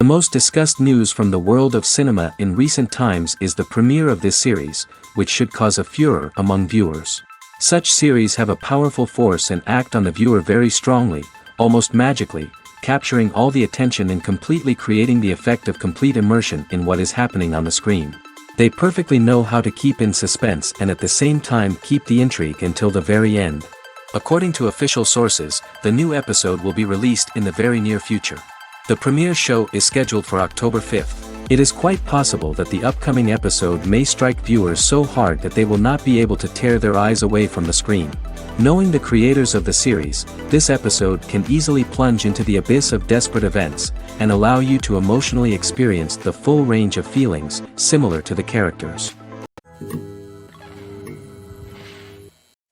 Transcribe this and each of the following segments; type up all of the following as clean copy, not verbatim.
most discussed news from the world of cinema in recent times is the premiere of this series, which should cause a furor among viewers. Such series have a powerful force and act on the viewer very strongly, almost magically, capturing all the attention and completely creating the effect of complete immersion in what is happening on the screen. They perfectly know how to keep in suspense and at the same time keep the intrigue until the very end. According to official sources, the new episode will be released in the very near future. The premiere show is scheduled for October 5th. It is quite possible that the upcoming episode may strike viewers so hard that they will not be able to tear their eyes away from the screen. Knowing the creators of the series, this episode can easily plunge into the abyss of desperate events, and allow you to emotionally experience the full range of feelings, similar to the characters.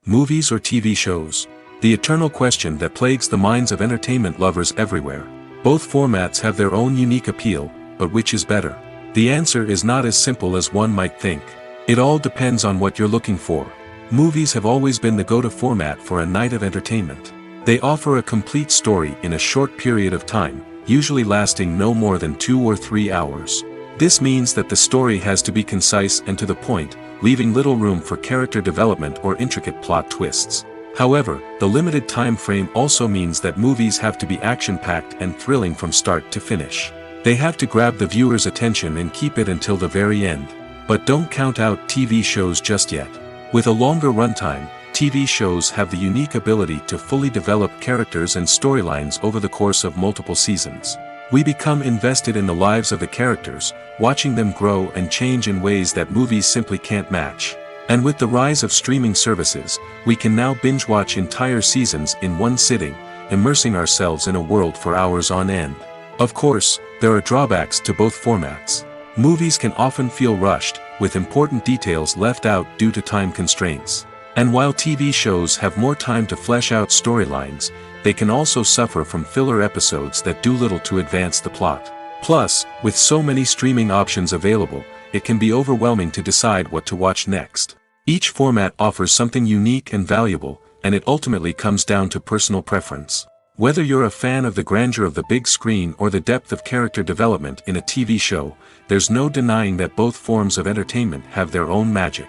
Movies or TV shows? The eternal question that plagues the minds of entertainment lovers everywhere. Both formats have their own unique appeal, but which is better? The answer is not as simple as one might think. It all depends on what you're looking for. Movies have always been the go-to format for a night of entertainment. They offer a complete story in a short period of time, usually lasting no more than 2 or 3 hours. This means that the story has to be concise and to the point, leaving little room for character development or intricate plot twists. However, the limited time frame also means that movies have to be action-packed and thrilling from start to finish. They have to grab the viewer's attention and keep it until the very end. But don't count out TV shows just yet. With a longer runtime, TV shows have the unique ability to fully develop characters and storylines over the course of multiple seasons. We become invested in the lives of the characters, watching them grow and change in ways that movies simply can't match. And with the rise of streaming services, we can now binge-watch entire seasons in one sitting, immersing ourselves in a world for hours on end. Of course, there are drawbacks to both formats. Movies can often feel rushed, with important details left out due to time constraints. And while TV shows have more time to flesh out storylines, they can also suffer from filler episodes that do little to advance the plot. Plus, with so many streaming options available, it can be overwhelming to decide what to watch next. Each format offers something unique and valuable, and it ultimately comes down to personal preference. Whether you're a fan of the grandeur of the big screen or the depth of character development in a TV show, there's no denying that both forms of entertainment have their own magic.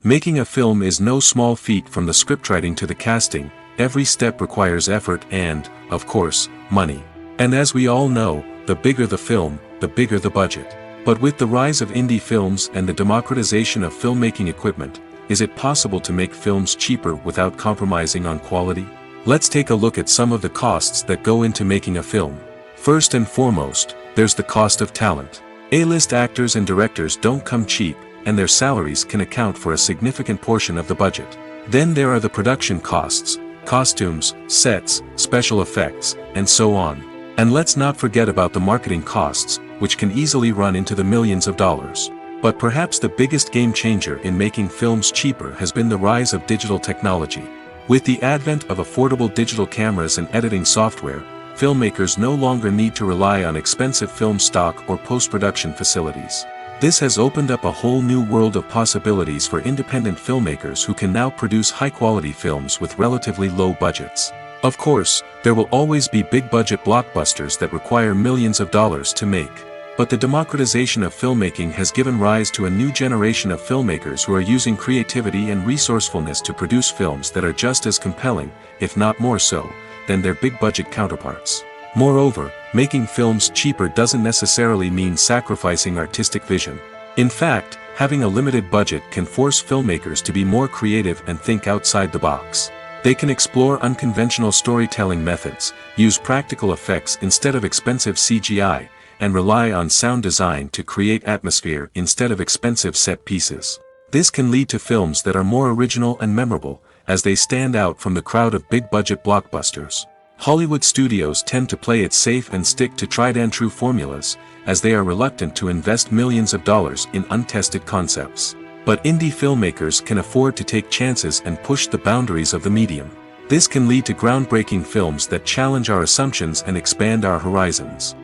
Making a film is no small feat. From the scriptwriting to the casting, every step requires effort and, of course, money. And as we all know, the bigger the film, the bigger the budget. But with the rise of indie films and the democratization of filmmaking equipment, is it possible to make films cheaper without compromising on quality? Let's take a look at some of the costs that go into making a film. First and foremost, there's the cost of talent. A-list actors and directors don't come cheap, and their salaries can account for a significant portion of the budget. Then there are the production costs, costumes, sets, special effects, and so on. And let's not forget about the marketing costs, which can easily run into the millions of dollars. But perhaps the biggest game changer in making films cheaper has been the rise of digital technology. With the advent of affordable digital cameras and editing software, filmmakers no longer need to rely on expensive film stock or post-production facilities. This has opened up a whole new world of possibilities for independent filmmakers who can now produce high-quality films with relatively low budgets. Of course, there will always be big-budget blockbusters that require millions of dollars to make. But the democratization of filmmaking has given rise to a new generation of filmmakers who are using creativity and resourcefulness to produce films that are just as compelling, if not more so, than their big-budget counterparts. Moreover, making films cheaper doesn't necessarily mean sacrificing artistic vision. In fact, having a limited budget can force filmmakers to be more creative and think outside the box. They can explore unconventional storytelling methods, use practical effects instead of expensive CGI, and rely on sound design to create atmosphere instead of expensive set pieces. This can lead to films that are more original and memorable, as they stand out from the crowd of big-budget blockbusters. Hollywood studios tend to play it safe and stick to tried-and-true formulas, as they are reluctant to invest millions of dollars in untested concepts. But indie filmmakers can afford to take chances and push the boundaries of the medium. This can lead to groundbreaking films that challenge our assumptions and expand our horizons.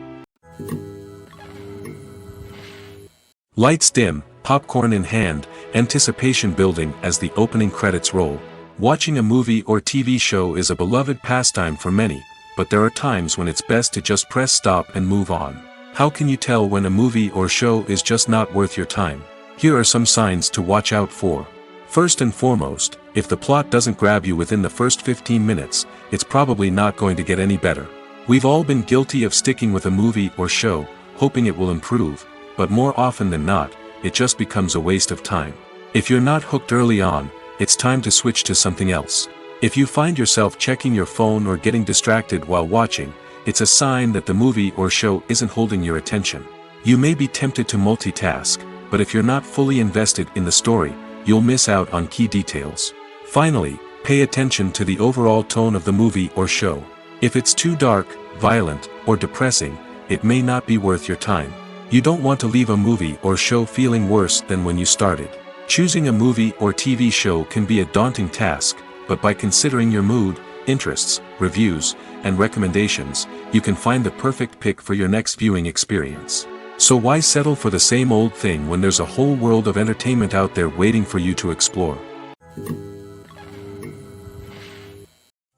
Lights dim, popcorn in hand, anticipation building as the opening credits roll. Watching a movie or TV show is a beloved pastime for many, but there are times when it's best to just press stop and move on. How can you tell when a movie or show is just not worth your time? Here are some signs to watch out for. First and foremost, if the plot doesn't grab you within the first 15 minutes, it's probably not going to get any better. We've all been guilty of sticking with a movie or show, hoping it will improve, but more often than not, it just becomes a waste of time. If you're not hooked early on, it's time to switch to something else. If you find yourself checking your phone or getting distracted while watching, it's a sign that the movie or show isn't holding your attention. You may be tempted to multitask, but if you're not fully invested in the story, you'll miss out on key details. Finally, pay attention to the overall tone of the movie or show. If it's too dark, violent, or depressing, it may not be worth your time. You don't want to leave a movie or show feeling worse than when you started. Choosing a movie or TV show can be a daunting task, but by considering your mood, interests, reviews, and recommendations, you can find the perfect pick for your next viewing experience. So why settle for the same old thing when there's a whole world of entertainment out there waiting for you to explore?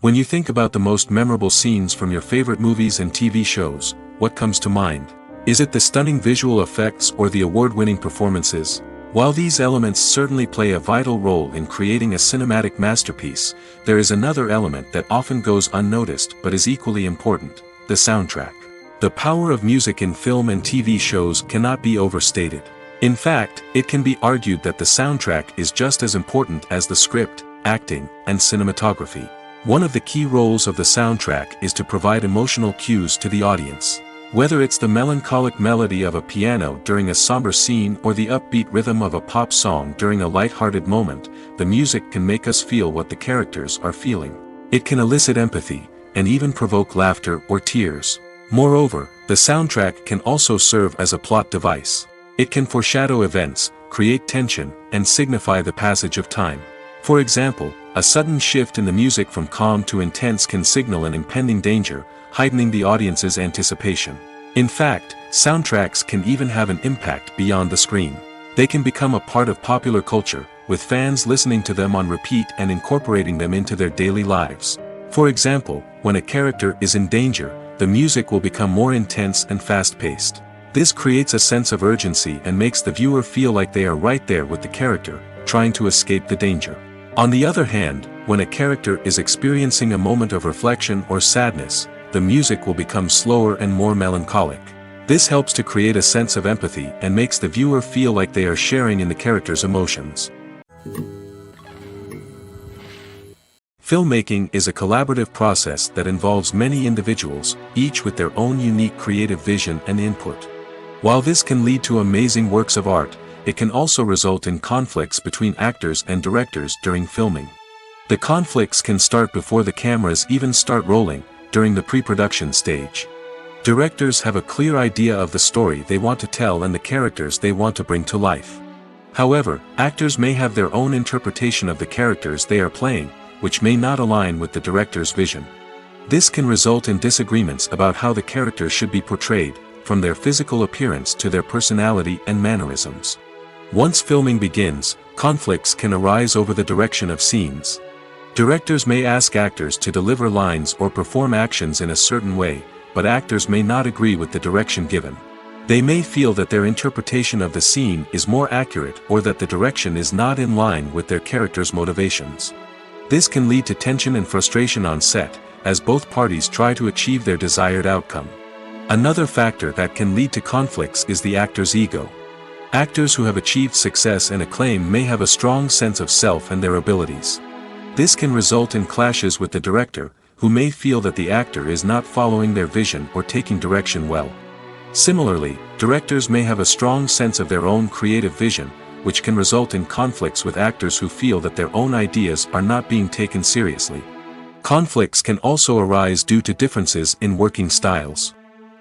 When you think about the most memorable scenes from your favorite movies and TV shows, what comes to mind? Is it the stunning visual effects or the award-winning performances? While these elements certainly play a vital role in creating a cinematic masterpiece, there is another element that often goes unnoticed but is equally important: the soundtrack. The power of music in film and TV shows cannot be overstated. In fact, it can be argued that the soundtrack is just as important as the script, acting, and cinematography. One of the key roles of the soundtrack is to provide emotional cues to the audience. Whether it's the melancholic melody of a piano during a somber scene or the upbeat rhythm of a pop song during a light-hearted moment, the music can make us feel what the characters are feeling. It can elicit empathy, and even provoke laughter or tears. Moreover, the soundtrack can also serve as a plot device. It can foreshadow events, create tension, and signify the passage of time. For example, a sudden shift in the music from calm to intense can signal an impending danger, heightening the audience's anticipation. In fact, soundtracks can even have an impact beyond the screen. They can become a part of popular culture, with fans listening to them on repeat and incorporating them into their daily lives. For example, when a character is in danger, the music will become more intense and fast-paced. This creates a sense of urgency and makes the viewer feel like they are right there with the character, trying to escape the danger. On the other hand, when a character is experiencing a moment of reflection or sadness, the music will become slower and more melancholic. This helps to create a sense of empathy and makes the viewer feel like they are sharing in the character's emotions. Filmmaking is a collaborative process that involves many individuals, each with their own unique creative vision and input. While this can lead to amazing works of art, it can also result in conflicts between actors and directors during filming. The conflicts can start before the cameras even start rolling, during the pre-production stage. Directors have a clear idea of the story they want to tell and the characters they want to bring to life. However, actors may have their own interpretation of the characters they are playing, which may not align with the director's vision. This can result in disagreements about how the characters should be portrayed, from their physical appearance to their personality and mannerisms. Once filming begins, conflicts can arise over the direction of scenes. Directors may ask actors to deliver lines or perform actions in a certain way, but actors may not agree with the direction given. They may feel that their interpretation of the scene is more accurate or that the direction is not in line with their character's motivations. This can lead to tension and frustration on set, as both parties try to achieve their desired outcome. Another factor that can lead to conflicts is the actor's ego. Actors who have achieved success and acclaim may have a strong sense of self and their abilities. This can result in clashes with the director, who may feel that the actor is not following their vision or taking direction well. Similarly, directors may have a strong sense of their own creative vision, which can result in conflicts with actors who feel that their own ideas are not being taken seriously. Conflicts can also arise due to differences in working styles.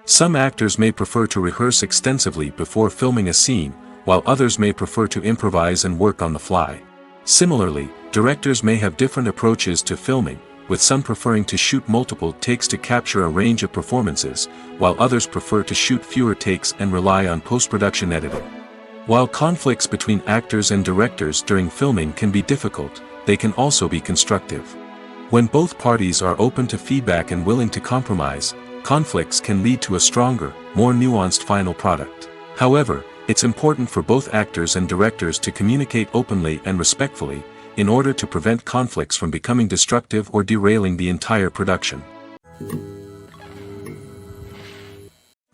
Some actors may prefer to rehearse extensively before filming a scene, while others may prefer to improvise and work on the fly. Similarly, directors may have different approaches to filming, with some preferring to shoot multiple takes to capture a range of performances, while others prefer to shoot fewer takes and rely on post-production editing. While conflicts between actors and directors during filming can be difficult, they can also be constructive. When both parties are open to feedback and willing to compromise, conflicts can lead to a stronger, more nuanced final product. However, it's important for both actors and directors to communicate openly and respectfully, in order to prevent conflicts from becoming destructive or derailing the entire production.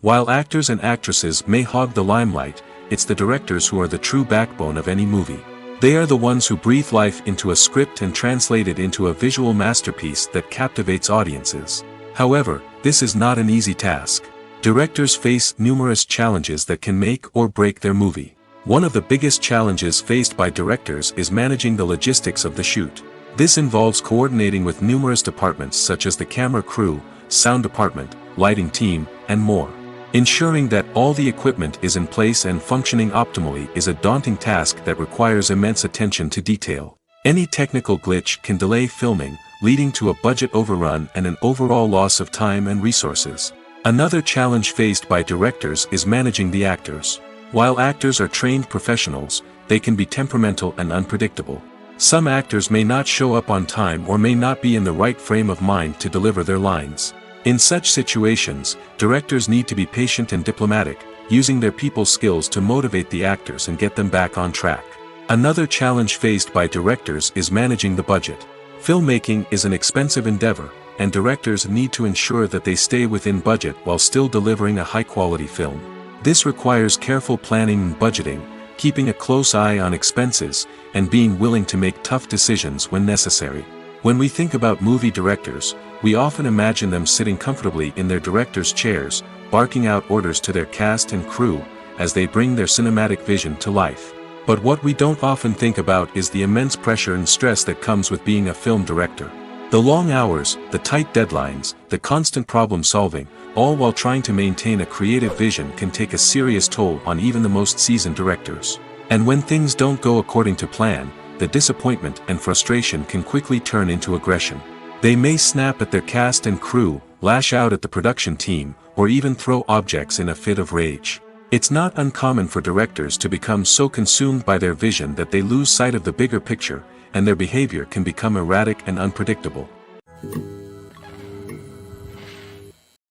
While actors and actresses may hog the limelight, it's the directors who are the true backbone of any movie. They are the ones who breathe life into a script and translate it into a visual masterpiece that captivates audiences. However, this is not an easy task. Directors face numerous challenges that can make or break their movie. One of the biggest challenges faced by directors is managing the logistics of the shoot. This involves coordinating with numerous departments such as the camera crew, sound department, lighting team, and more. Ensuring that all the equipment is in place and functioning optimally is a daunting task that requires immense attention to detail. Any technical glitch can delay filming, leading to a budget overrun and an overall loss of time and resources. Another challenge faced by directors is managing the actors. While actors are trained professionals, they can be temperamental and unpredictable. Some actors may not show up on time or may not be in the right frame of mind to deliver their lines. In such situations, directors need to be patient and diplomatic, using their people skills to motivate the actors and get them back on track. Another challenge faced by directors is managing the budget. Filmmaking is an expensive endeavor, and directors need to ensure that they stay within budget while still delivering a high-quality film. This requires careful planning and budgeting, keeping a close eye on expenses, and being willing to make tough decisions when necessary. When we think about movie directors, we often imagine them sitting comfortably in their director's chairs, barking out orders to their cast and crew, as they bring their cinematic vision to life. But what we don't often think about is the immense pressure and stress that comes with being a film director. The long hours, the tight deadlines, the constant problem solving, all while trying to maintain a creative vision can take a serious toll on even the most seasoned directors. And when things don't go according to plan, the disappointment and frustration can quickly turn into aggression. They may snap at their cast and crew, lash out at the production team, or even throw objects in a fit of rage. It's not uncommon for directors to become so consumed by their vision that they lose sight of the bigger picture, and their behavior can become erratic and unpredictable.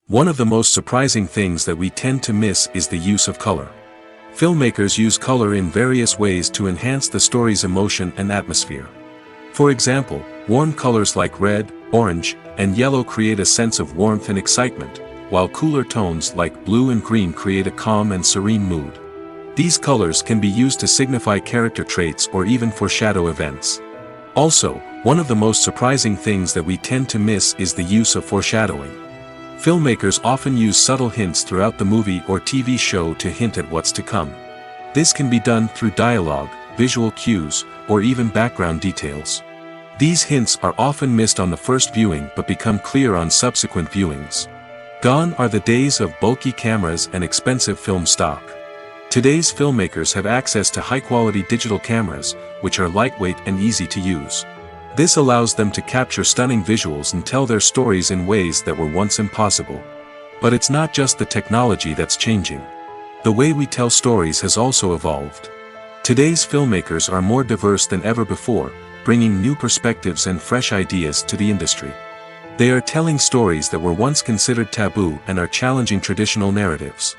One of the most surprising things that we tend to miss is the use of color. Filmmakers use color in various ways to enhance the story's emotion and atmosphere. For example, warm colors like red, orange, and yellow create a sense of warmth and excitement, while cooler tones like blue and green create a calm and serene mood. These colors can be used to signify character traits or even foreshadow events. Also, one of the most surprising things that we tend to miss is the use of foreshadowing. Filmmakers often use subtle hints throughout the movie or TV show to hint at what's to come. This can be done through dialogue, visual cues, or even background details. These hints are often missed on the first viewing but become clear on subsequent viewings. Gone are the days of bulky cameras and expensive film stock. Today's filmmakers have access to high-quality digital cameras, which are lightweight and easy to use. This allows them to capture stunning visuals and tell their stories in ways that were once impossible. But it's not just the technology that's changing. The way we tell stories has also evolved. Today's filmmakers are more diverse than ever before, bringing new perspectives and fresh ideas to the industry. They are telling stories that were once considered taboo and are challenging traditional narratives.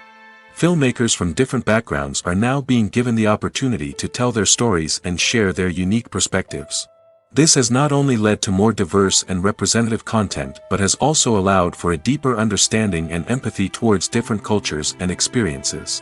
Filmmakers from different backgrounds are now being given the opportunity to tell their stories and share their unique perspectives. This has not only led to more diverse and representative content but has also allowed for a deeper understanding and empathy towards different cultures and experiences.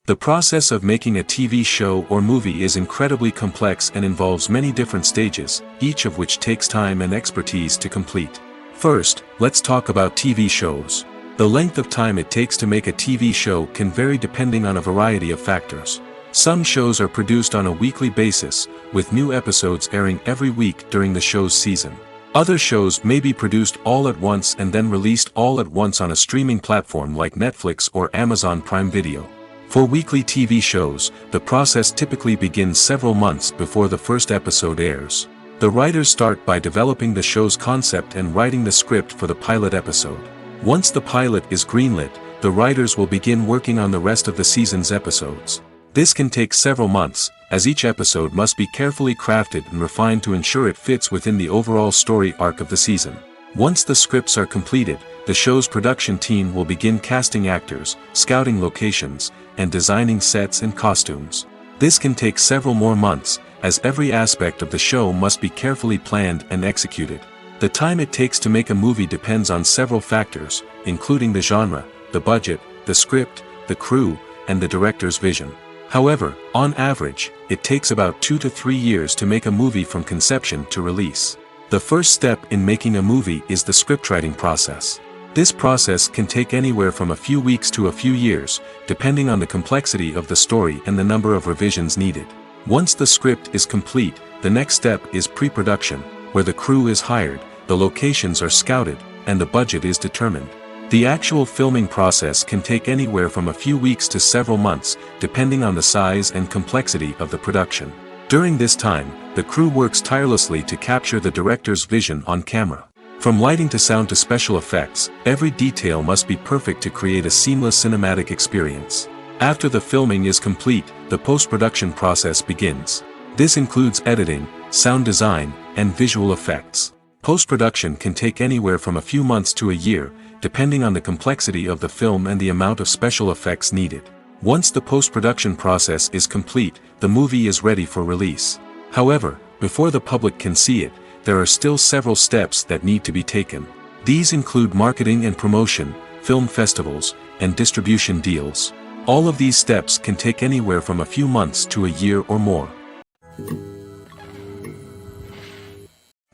The process of making a TV show or movie is incredibly complex and involves many different stages, each of which takes time and expertise to complete. First, let's talk about TV shows. The length of time it takes to make a TV show can vary depending on a variety of factors. Some shows are produced on a weekly basis, with new episodes airing every week during the show's season. Other shows may be produced all at once and then released all at once on a streaming platform like Netflix or Amazon Prime Video. For weekly TV shows, the process typically begins several months before the first episode airs. The writers start by developing the show's concept and writing the script for the pilot episode. Once the pilot is greenlit, the writers will begin working on the rest of the season's episodes. This can take several months, as each episode must be carefully crafted and refined to ensure it fits within the overall story arc of the season. Once the scripts are completed, the show's production team will begin casting actors, scouting locations, and designing sets and costumes. This can take several more months, as every aspect of the show must be carefully planned and executed. The time it takes to make a movie depends on several factors, including the genre, the budget, the script, the crew, and the director's vision. However, on average, it takes about 2 to 3 years to make a movie from conception to release. The first step in making a movie is the scriptwriting process. This process can take anywhere from a few weeks to a few years, depending on the complexity of the story and the number of revisions needed. Once the script is complete, the next step is pre-production, where the crew is hired, the locations are scouted, and the budget is determined. The actual filming process can take anywhere from a few weeks to several months, depending on the size and complexity of the production. During this time, the crew works tirelessly to capture the director's vision on camera. From lighting to sound to special effects, every detail must be perfect to create a seamless cinematic experience. After the filming is complete, the post-production process begins. This includes editing, sound design, and visual effects. Post-production can take anywhere from a few months to a year, depending on the complexity of the film and the amount of special effects needed. Once the post-production process is complete, the movie is ready for release. However, before the public can see it, there are still several steps that need to be taken. These include marketing and promotion, film festivals, and distribution deals. All of these steps can take anywhere from a few months to a year or more.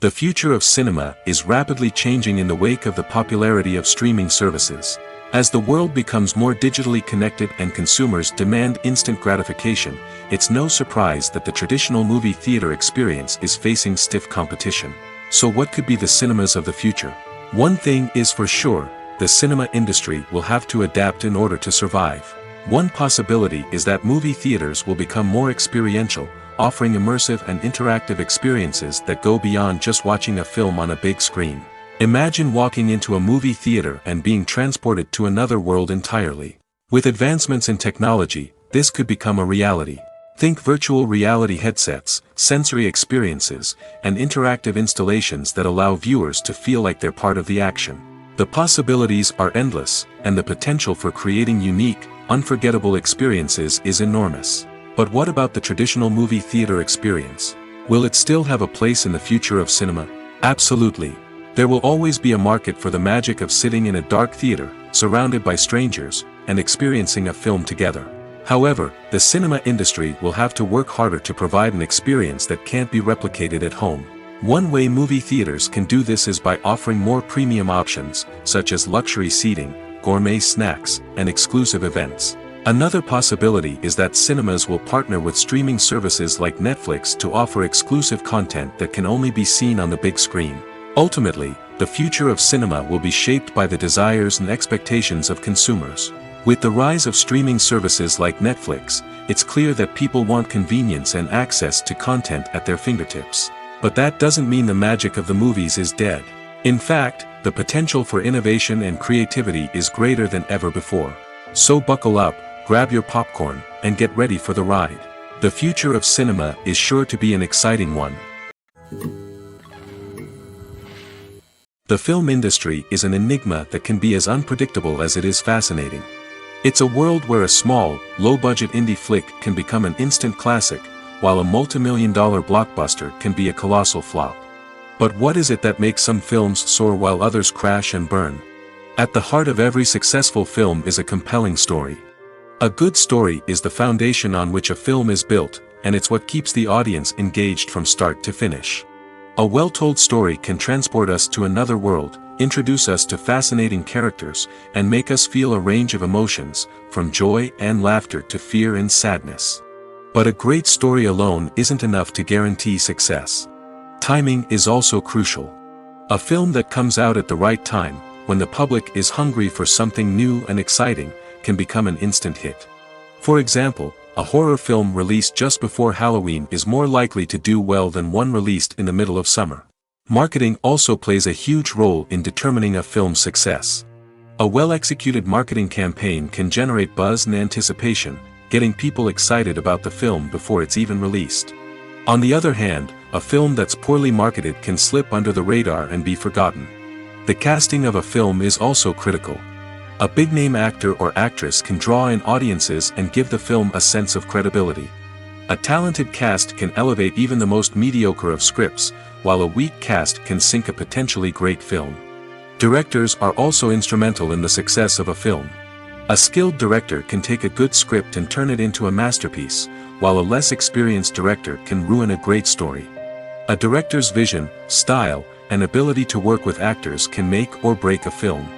The future of cinema is rapidly changing in the wake of the popularity of streaming services. As the world becomes more digitally connected and consumers demand instant gratification, it's no surprise that the traditional movie theater experience is facing stiff competition. So what could be the cinemas of the future? One thing is for sure, the cinema industry will have to adapt in order to survive. One possibility is that movie theaters will become more experiential, offering immersive and interactive experiences that go beyond just watching a film on a big screen. Imagine walking into a movie theater and being transported to another world entirely. With advancements in technology, this could become a reality. Think virtual reality headsets, sensory experiences, and interactive installations that allow viewers to feel like they're part of the action. The possibilities are endless, and the potential for creating unique, unforgettable experiences is enormous. But what about the traditional movie theater experience? Will it still have a place in the future of cinema? Absolutely. There will always be a market for the magic of sitting in a dark theater, surrounded by strangers, and experiencing a film together. However, the cinema industry will have to work harder to provide an experience that can't be replicated at home. One way movie theaters can do this is by offering more premium options, such as luxury seating, gourmet snacks, and exclusive events. Another possibility is that cinemas will partner with streaming services like Netflix to offer exclusive content that can only be seen on the big screen. Ultimately, the future of cinema will be shaped by the desires and expectations of consumers. With the rise of streaming services like Netflix, it's clear that people want convenience and access to content at their fingertips. But that doesn't mean the magic of the movies is dead. In fact, the potential for innovation and creativity is greater than ever before. So buckle up, grab your popcorn, and get ready for the ride. The future of cinema is sure to be an exciting one. The film industry is an enigma that can be as unpredictable as it is fascinating. It's a world where a small, low-budget indie flick can become an instant classic, while a multi-million-dollar blockbuster can be a colossal flop. But what is it that makes some films soar while others crash and burn? At the heart of every successful film is a compelling story. A good story is the foundation on which a film is built, and it's what keeps the audience engaged from start to finish. A well-told story can transport us to another world, introduce us to fascinating characters, and make us feel a range of emotions, from joy and laughter to fear and sadness. But a great story alone isn't enough to guarantee success. Timing is also crucial. A film that comes out at the right time, when the public is hungry for something new and exciting, can become an instant hit. For example, a horror film released just before Halloween is more likely to do well than one released in the middle of summer. Marketing also plays a huge role in determining a film's success. A well-executed marketing campaign can generate buzz and anticipation, getting people excited about the film before it's even released. On the other hand, a film that's poorly marketed can slip under the radar and be forgotten. The casting of a film is also critical. A big-name actor or actress can draw in audiences and give the film a sense of credibility. A talented cast can elevate even the most mediocre of scripts, while a weak cast can sink a potentially great film. Directors are also instrumental in the success of a film. A skilled director can take a good script and turn it into a masterpiece, while a less experienced director can ruin a great story. A director's vision, style, and ability to work with actors can make or break a film.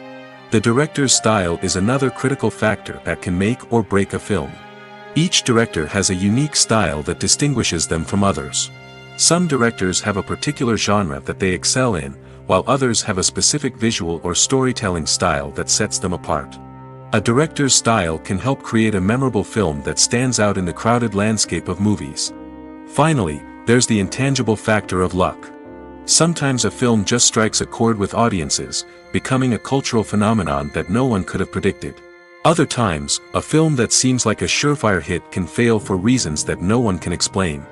The director's style is another critical factor that can make or break a film. Each director has a unique style that distinguishes them from others. Some directors have a particular genre that they excel in, while others have a specific visual or storytelling style that sets them apart. A director's style can help create a memorable film that stands out in the crowded landscape of movies. Finally, there's the intangible factor of luck. Sometimes a film just strikes a chord with audiences, becoming a cultural phenomenon that no one could have predicted. Other times, a film that seems like a surefire hit can fail for reasons that no one can explain.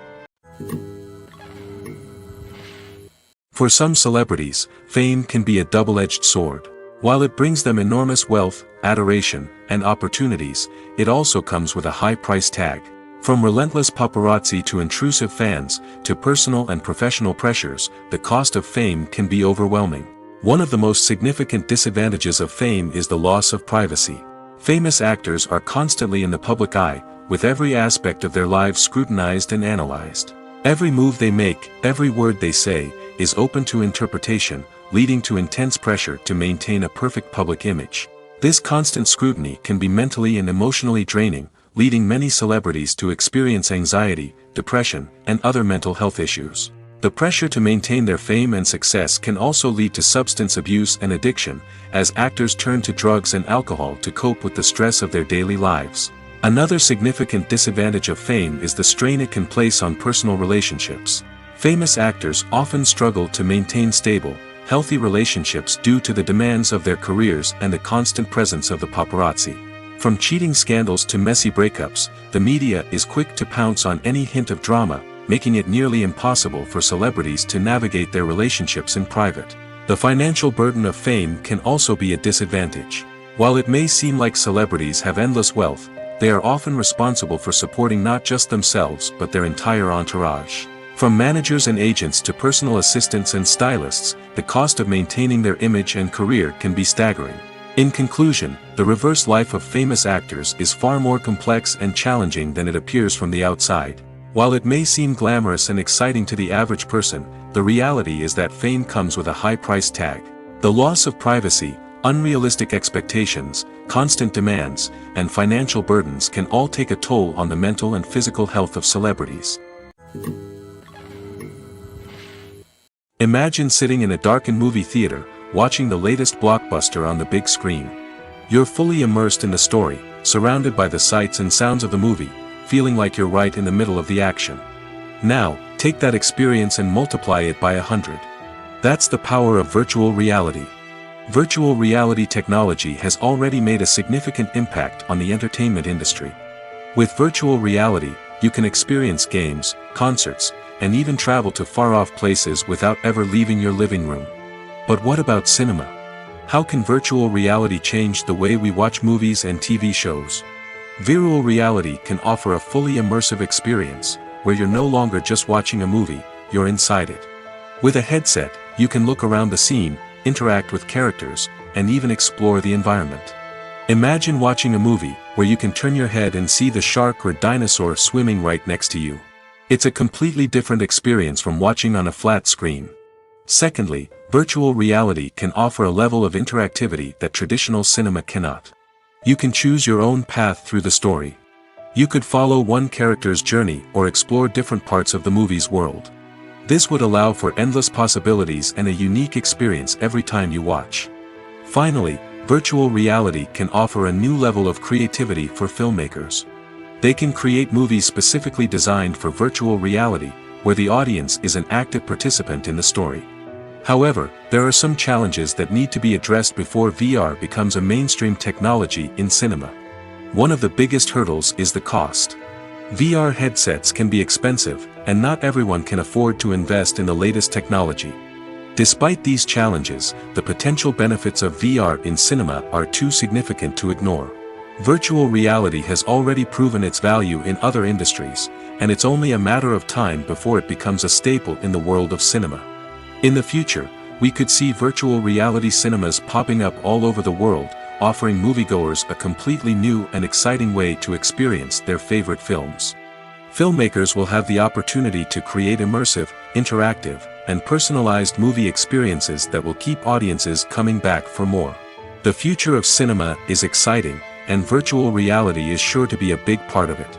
For some celebrities, fame can be a double-edged sword. While it brings them enormous wealth, adoration, and opportunities, it also comes with a high price tag. From relentless paparazzi to intrusive fans, to personal and professional pressures, the cost of fame can be overwhelming. One of the most significant disadvantages of fame is the loss of privacy. Famous actors are constantly in the public eye, with every aspect of their lives scrutinized and analyzed. Every move they make, every word they say, is open to interpretation, leading to intense pressure to maintain a perfect public image. This constant scrutiny can be mentally and emotionally draining, leading many celebrities to experience anxiety, depression, and other mental health issues. The pressure to maintain their fame and success can also lead to substance abuse and addiction, as actors turn to drugs and alcohol to cope with the stress of their daily lives. Another significant disadvantage of fame is the strain it can place on personal relationships. Famous actors often struggle to maintain stable, healthy relationships due to the demands of their careers and the constant presence of the paparazzi. From cheating scandals to messy breakups, the media is quick to pounce on any hint of drama, making it nearly impossible for celebrities to navigate their relationships in private. The financial burden of fame can also be a disadvantage. While it may seem like celebrities have endless wealth, they are often responsible for supporting not just themselves but their entire entourage. From managers and agents to personal assistants and stylists, the cost of maintaining their image and career can be staggering. In conclusion, the reverse life of famous actors is far more complex and challenging than it appears from the outside. While it may seem glamorous and exciting to the average person, the reality is that fame comes with a high price tag. The loss of privacy, unrealistic expectations, constant demands, and financial burdens can all take a toll on the mental and physical health of celebrities. Imagine sitting in a darkened movie theater, watching the latest blockbuster on the big screen. You're fully immersed in the story, surrounded by the sights and sounds of the movie, feeling like you're right in the middle of the action. Now, take that experience and multiply it by 100. That's the power of virtual reality. Virtual reality technology has already made a significant impact on the entertainment industry. With virtual reality, you can experience games, concerts, and even travel to far-off places without ever leaving your living room. But what about cinema? How can virtual reality change the way we watch movies and TV shows? Virtual reality can offer a fully immersive experience, where you're no longer just watching a movie, you're inside it. With a headset, you can look around the scene, interact with characters, and even explore the environment. Imagine watching a movie where you can turn your head and see the shark or dinosaur swimming right next to you. It's a completely different experience from watching on a flat screen. Secondly, virtual reality can offer a level of interactivity that traditional cinema cannot. You can choose your own path through the story. You could follow one character's journey or explore different parts of the movie's world. This would allow for endless possibilities and a unique experience every time you watch. Finally, virtual reality can offer a new level of creativity for filmmakers. They can create movies specifically designed for virtual reality, where the audience is an active participant in the story. However, there are some challenges that need to be addressed before VR becomes a mainstream technology in cinema. One of the biggest hurdles is the cost. VR headsets can be expensive, and not everyone can afford to invest in the latest technology. Despite these challenges, the potential benefits of VR in cinema are too significant to ignore. Virtual reality has already proven its value in other industries, and it's only a matter of time before it becomes a staple in the world of cinema. In the future, we could see virtual reality cinemas popping up all over the world, offering moviegoers a completely new and exciting way to experience their favorite films. Filmmakers will have the opportunity to create immersive, interactive, and personalized movie experiences that will keep audiences coming back for more. The future of cinema is exciting, and virtual reality is sure to be a big part of it.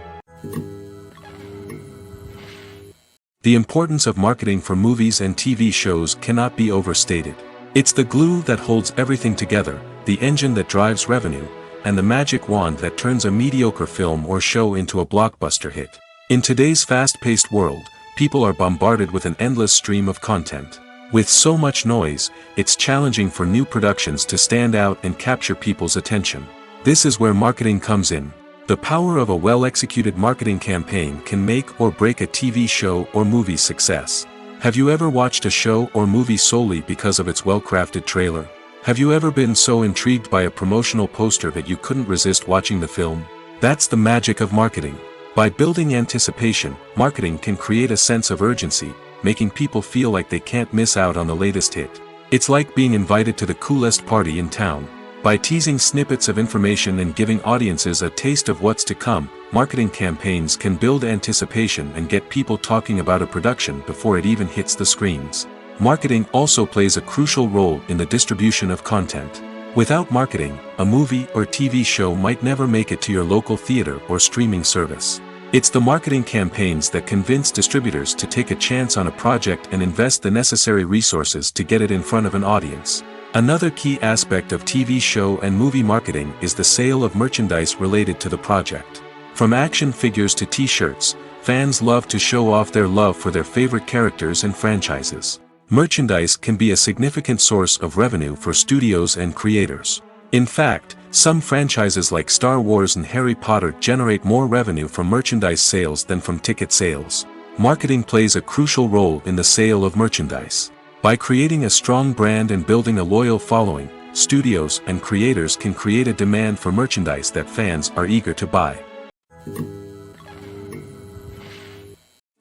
The importance of marketing for movies and TV shows cannot be overstated. It's the glue that holds everything together, the engine that drives revenue, and the magic wand that turns a mediocre film or show into a blockbuster hit. In today's fast-paced world, people are bombarded with an endless stream of content. With so much noise, it's challenging for new productions to stand out and capture people's attention. This is where marketing comes in. The power of a well-executed marketing campaign can make or break a TV show or movie's success. Have you ever watched a show or movie solely because of its well-crafted trailer? Have you ever been so intrigued by a promotional poster that you couldn't resist watching the film? That's the magic of marketing. By building anticipation, marketing can create a sense of urgency, making people feel like they can't miss out on the latest hit. It's like being invited to the coolest party in town. By teasing snippets of information and giving audiences a taste of what's to come, marketing campaigns can build anticipation and get people talking about a production before it even hits the screens. Marketing also plays a crucial role in the distribution of content. Without marketing, a movie or TV show might never make it to your local theater or streaming service. It's the marketing campaigns that convince distributors to take a chance on a project and invest the necessary resources to get it in front of an audience. Another key aspect of TV show and movie marketing is the sale of merchandise related to the project. From action figures to t-shirts, fans love to show off their love for their favorite characters and franchises. Merchandise can be a significant source of revenue for studios and creators. In fact, some franchises like Star Wars and Harry Potter generate more revenue from merchandise sales than from ticket sales. Marketing plays a crucial role in the sale of merchandise. By creating a strong brand and building a loyal following, studios and creators can create a demand for merchandise that fans are eager to buy.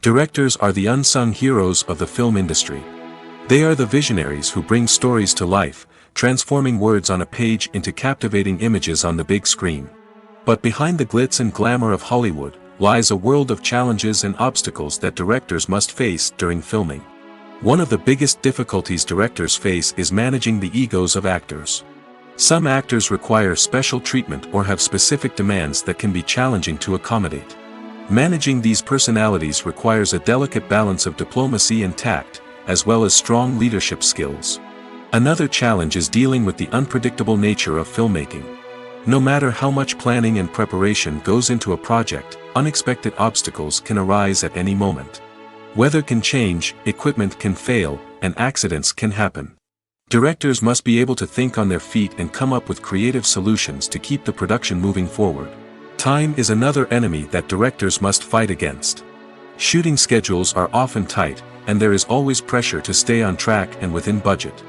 Directors are the unsung heroes of the film industry. They are the visionaries who bring stories to life, transforming words on a page into captivating images on the big screen. But behind the glitz and glamour of Hollywood, lies a world of challenges and obstacles that directors must face during filming. One of the biggest difficulties directors face is managing the egos of actors. Some actors require special treatment or have specific demands that can be challenging to accommodate. Managing these personalities requires a delicate balance of diplomacy and tact, as well as strong leadership skills. Another challenge is dealing with the unpredictable nature of filmmaking. No matter how much planning and preparation goes into a project, unexpected obstacles can arise at any moment. Weather can change, equipment can fail, and accidents can happen. Directors must be able to think on their feet and come up with creative solutions to keep the production moving forward. Time is another enemy that directors must fight against. Shooting schedules are often tight, and there is always pressure to stay on track and within budget.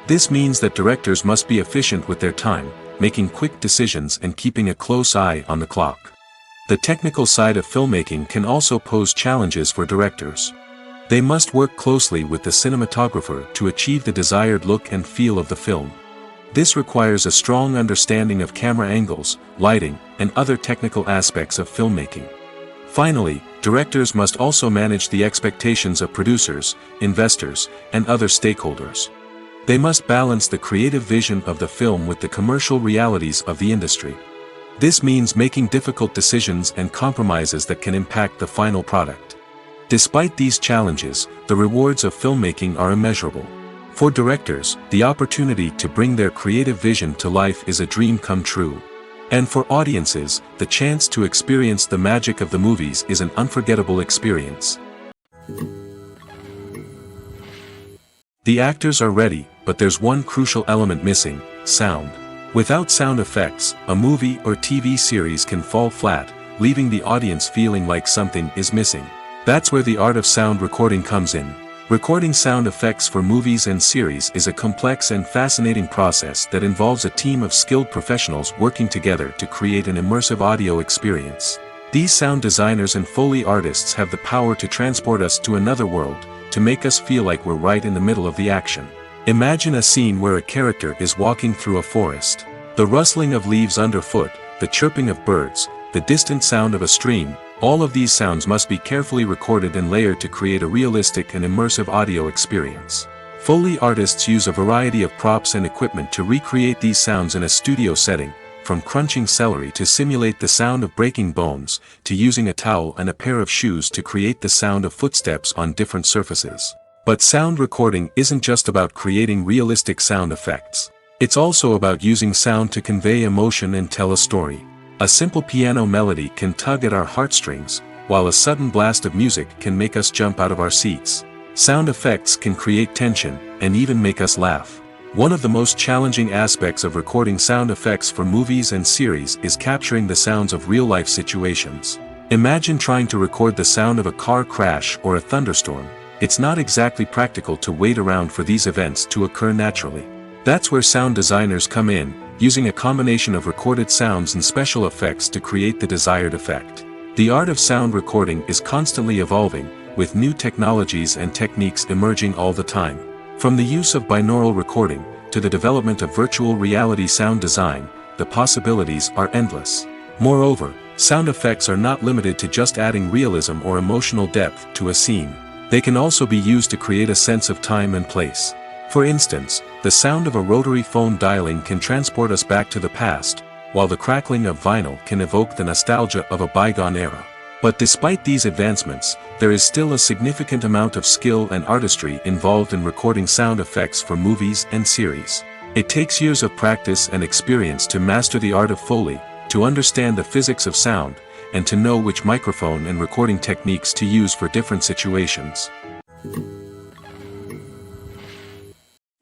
This means that directors must be efficient with their time, making quick decisions and keeping a close eye on the clock. The technical side of filmmaking can also pose challenges for directors. They must work closely with the cinematographer to achieve the desired look and feel of the film. This requires a strong understanding of camera angles, lighting, and other technical aspects of filmmaking. Finally, directors must also manage the expectations of producers, investors, and other stakeholders. They must balance the creative vision of the film with the commercial realities of the industry. This means making difficult decisions and compromises that can impact the final product. Despite these challenges, the rewards of filmmaking are immeasurable. For directors, the opportunity to bring their creative vision to life is a dream come true. And for audiences, the chance to experience the magic of the movies is an unforgettable experience. The actors are ready, but there's one crucial element missing: sound. Without sound effects, a movie or TV series can fall flat, leaving the audience feeling like something is missing. That's where the art of sound recording comes in. Recording sound effects for movies and series is a complex and fascinating process that involves a team of skilled professionals working together to create an immersive audio experience. These sound designers and Foley artists have the power to transport us to another world, to make us feel like we're right in the middle of the action. Imagine a scene where a character is walking through a forest. The rustling of leaves underfoot, the chirping of birds, the distant sound of a stream, all of these sounds must be carefully recorded and layered to create a realistic and immersive audio experience. Foley artists use a variety of props and equipment to recreate these sounds in a studio setting, from crunching celery to simulate the sound of breaking bones, to using a towel and a pair of shoes to create the sound of footsteps on different surfaces. But sound recording isn't just about creating realistic sound effects. It's also about using sound to convey emotion and tell a story. A simple piano melody can tug at our heartstrings, while a sudden blast of music can make us jump out of our seats. Sound effects can create tension, and even make us laugh. One of the most challenging aspects of recording sound effects for movies and series is capturing the sounds of real-life situations. Imagine trying to record the sound of a car crash or a thunderstorm. It's not exactly practical to wait around for these events to occur naturally. That's where sound designers come in, using a combination of recorded sounds and special effects to create the desired effect. The art of sound recording is constantly evolving, with new technologies and techniques emerging all the time. From the use of binaural recording, to the development of virtual reality sound design, the possibilities are endless. Moreover, sound effects are not limited to just adding realism or emotional depth to a scene. They can also be used to create a sense of time and place. For instance, the sound of a rotary phone dialing can transport us back to the past, while the crackling of vinyl can evoke the nostalgia of a bygone era. But despite these advancements, there is still a significant amount of skill and artistry involved in recording sound effects for movies and series. It takes years of practice and experience to master the art of Foley, to understand the physics of sound, and to know which microphone and recording techniques to use for different situations.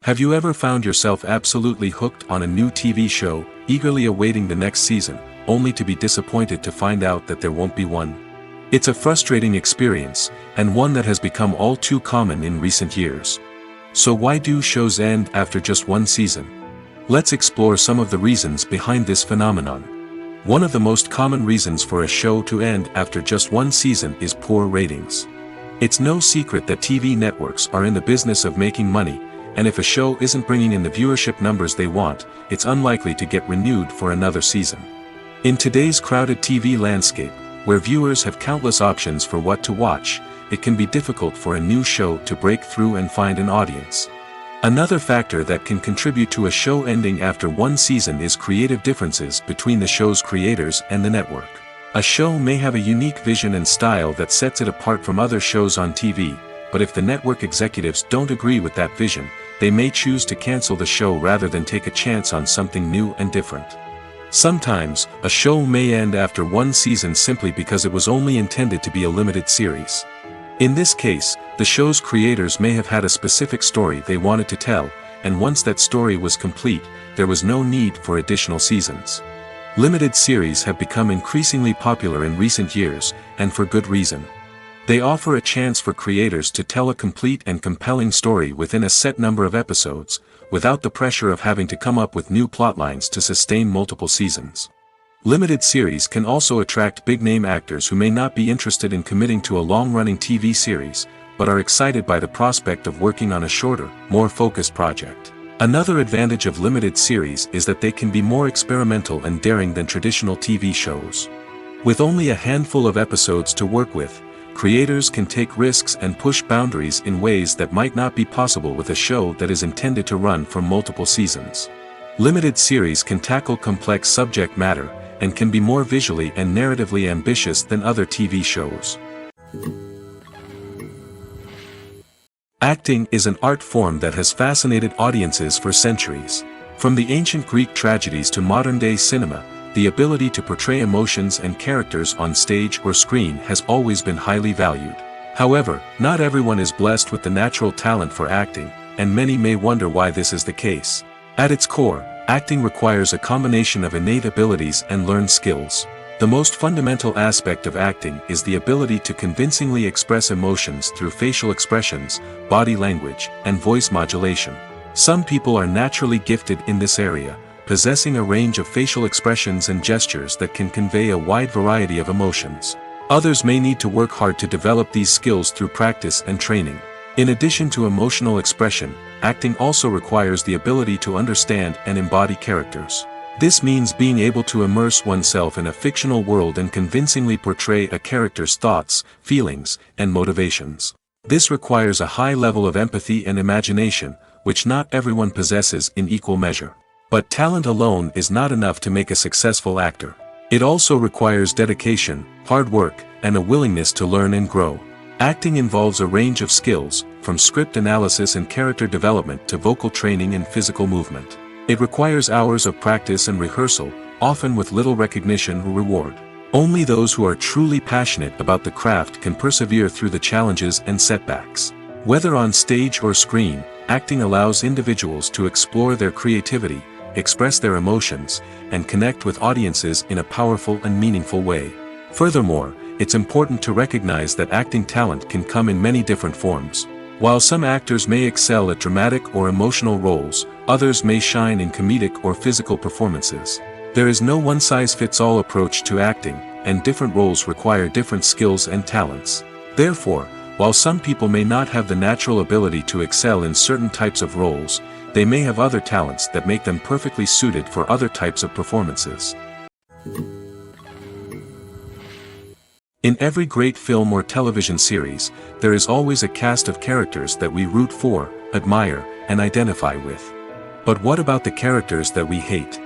Have you ever found yourself absolutely hooked on a new TV show, eagerly awaiting the next season, only to be disappointed to find out that there won't be one? It's a frustrating experience, and one that has become all too common in recent years. So why do shows end after just one season? Let's explore some of the reasons behind this phenomenon. One of the most common reasons for a show to end after just one season is poor ratings. It's no secret that TV networks are in the business of making money, and if a show isn't bringing in the viewership numbers they want, it's unlikely to get renewed for another season. In today's crowded TV landscape, where viewers have countless options for what to watch, it can be difficult for a new show to break through and find an audience. Another factor that can contribute to a show ending after one season is creative differences between the show's creators and the network. A show may have a unique vision and style that sets it apart from other shows on TV, but if the network executives don't agree with that vision, they may choose to cancel the show rather than take a chance on something new and different. Sometimes, a show may end after one season simply because it was only intended to be a limited series. In this case, the show's creators may have had a specific story they wanted to tell, and once that story was complete, there was no need for additional seasons. Limited series have become increasingly popular in recent years, and for good reason. They offer a chance for creators to tell a complete and compelling story within a set number of episodes, without the pressure of having to come up with new plotlines to sustain multiple seasons. Limited series can also attract big-name actors who may not be interested in committing to a long-running TV series, but are excited by the prospect of working on a shorter, more focused project. Another advantage of limited series is that they can be more experimental and daring than traditional TV shows. With only a handful of episodes to work with, creators can take risks and push boundaries in ways that might not be possible with a show that is intended to run for multiple seasons. Limited series can tackle complex subject matter, and can be more visually and narratively ambitious than other TV shows. Acting is an art form that has fascinated audiences for centuries. From the ancient Greek tragedies to modern-day cinema, the ability to portray emotions and characters on stage or screen has always been highly valued. However, not everyone is blessed with the natural talent for acting, and many may wonder why this is the case. At its core, Acting requires a combination of innate abilities and learned skills. The most fundamental aspect of acting is the ability to convincingly express emotions through facial expressions, body language, and voice modulation. Some people are naturally gifted in this area, possessing a range of facial expressions and gestures that can convey a wide variety of emotions. Others may need to work hard to develop these skills through practice and training. In addition to emotional expression, acting also requires the ability to understand and embody characters. This means being able to immerse oneself in a fictional world and convincingly portray a character's thoughts, feelings, and motivations. This requires a high level of empathy and imagination, which not everyone possesses in equal measure. But talent alone is not enough to make a successful actor. It also requires dedication, hard work, and a willingness to learn and grow. Acting involves a range of skills, from script analysis and character development to vocal training and physical movement. It requires hours of practice and rehearsal, often with little recognition or reward. Only those who are truly passionate about the craft can persevere through the challenges and setbacks. Whether on stage or screen, acting allows individuals to explore their creativity, express their emotions, and connect with audiences in a powerful and meaningful way. Furthermore, it's important to recognize that acting talent can come in many different forms. While some actors may excel at dramatic or emotional roles, others may shine in comedic or physical performances. There is no one-size-fits-all approach to acting, and different roles require different skills and talents. Therefore, while some people may not have the natural ability to excel in certain types of roles, they may have other talents that make them perfectly suited for other types of performances. In every great film or television series, there is always a cast of characters that we root for, admire, and identify with. But what about the characters that we hate?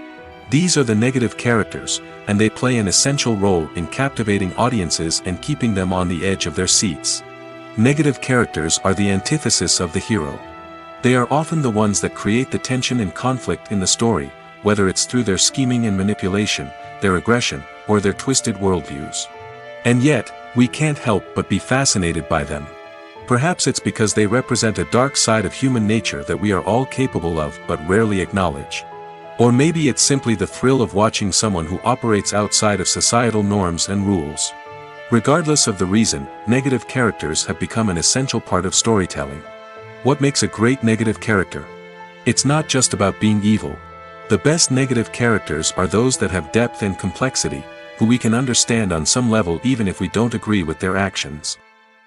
These are the negative characters, and they play an essential role in captivating audiences and keeping them on the edge of their seats. Negative characters are the antithesis of the hero. They are often the ones that create the tension and conflict in the story, whether it's through their scheming and manipulation, their aggression, or their twisted worldviews. And yet, we can't help but be fascinated by them. Perhaps it's because they represent a dark side of human nature that we are all capable of but rarely acknowledge. Or maybe it's simply the thrill of watching someone who operates outside of societal norms and rules. Regardless of the reason, negative characters have become an essential part of storytelling. What makes a great negative character? It's not just about being evil. The best negative characters are those that have depth and complexity, who we can understand on some level even if we don't agree with their actions.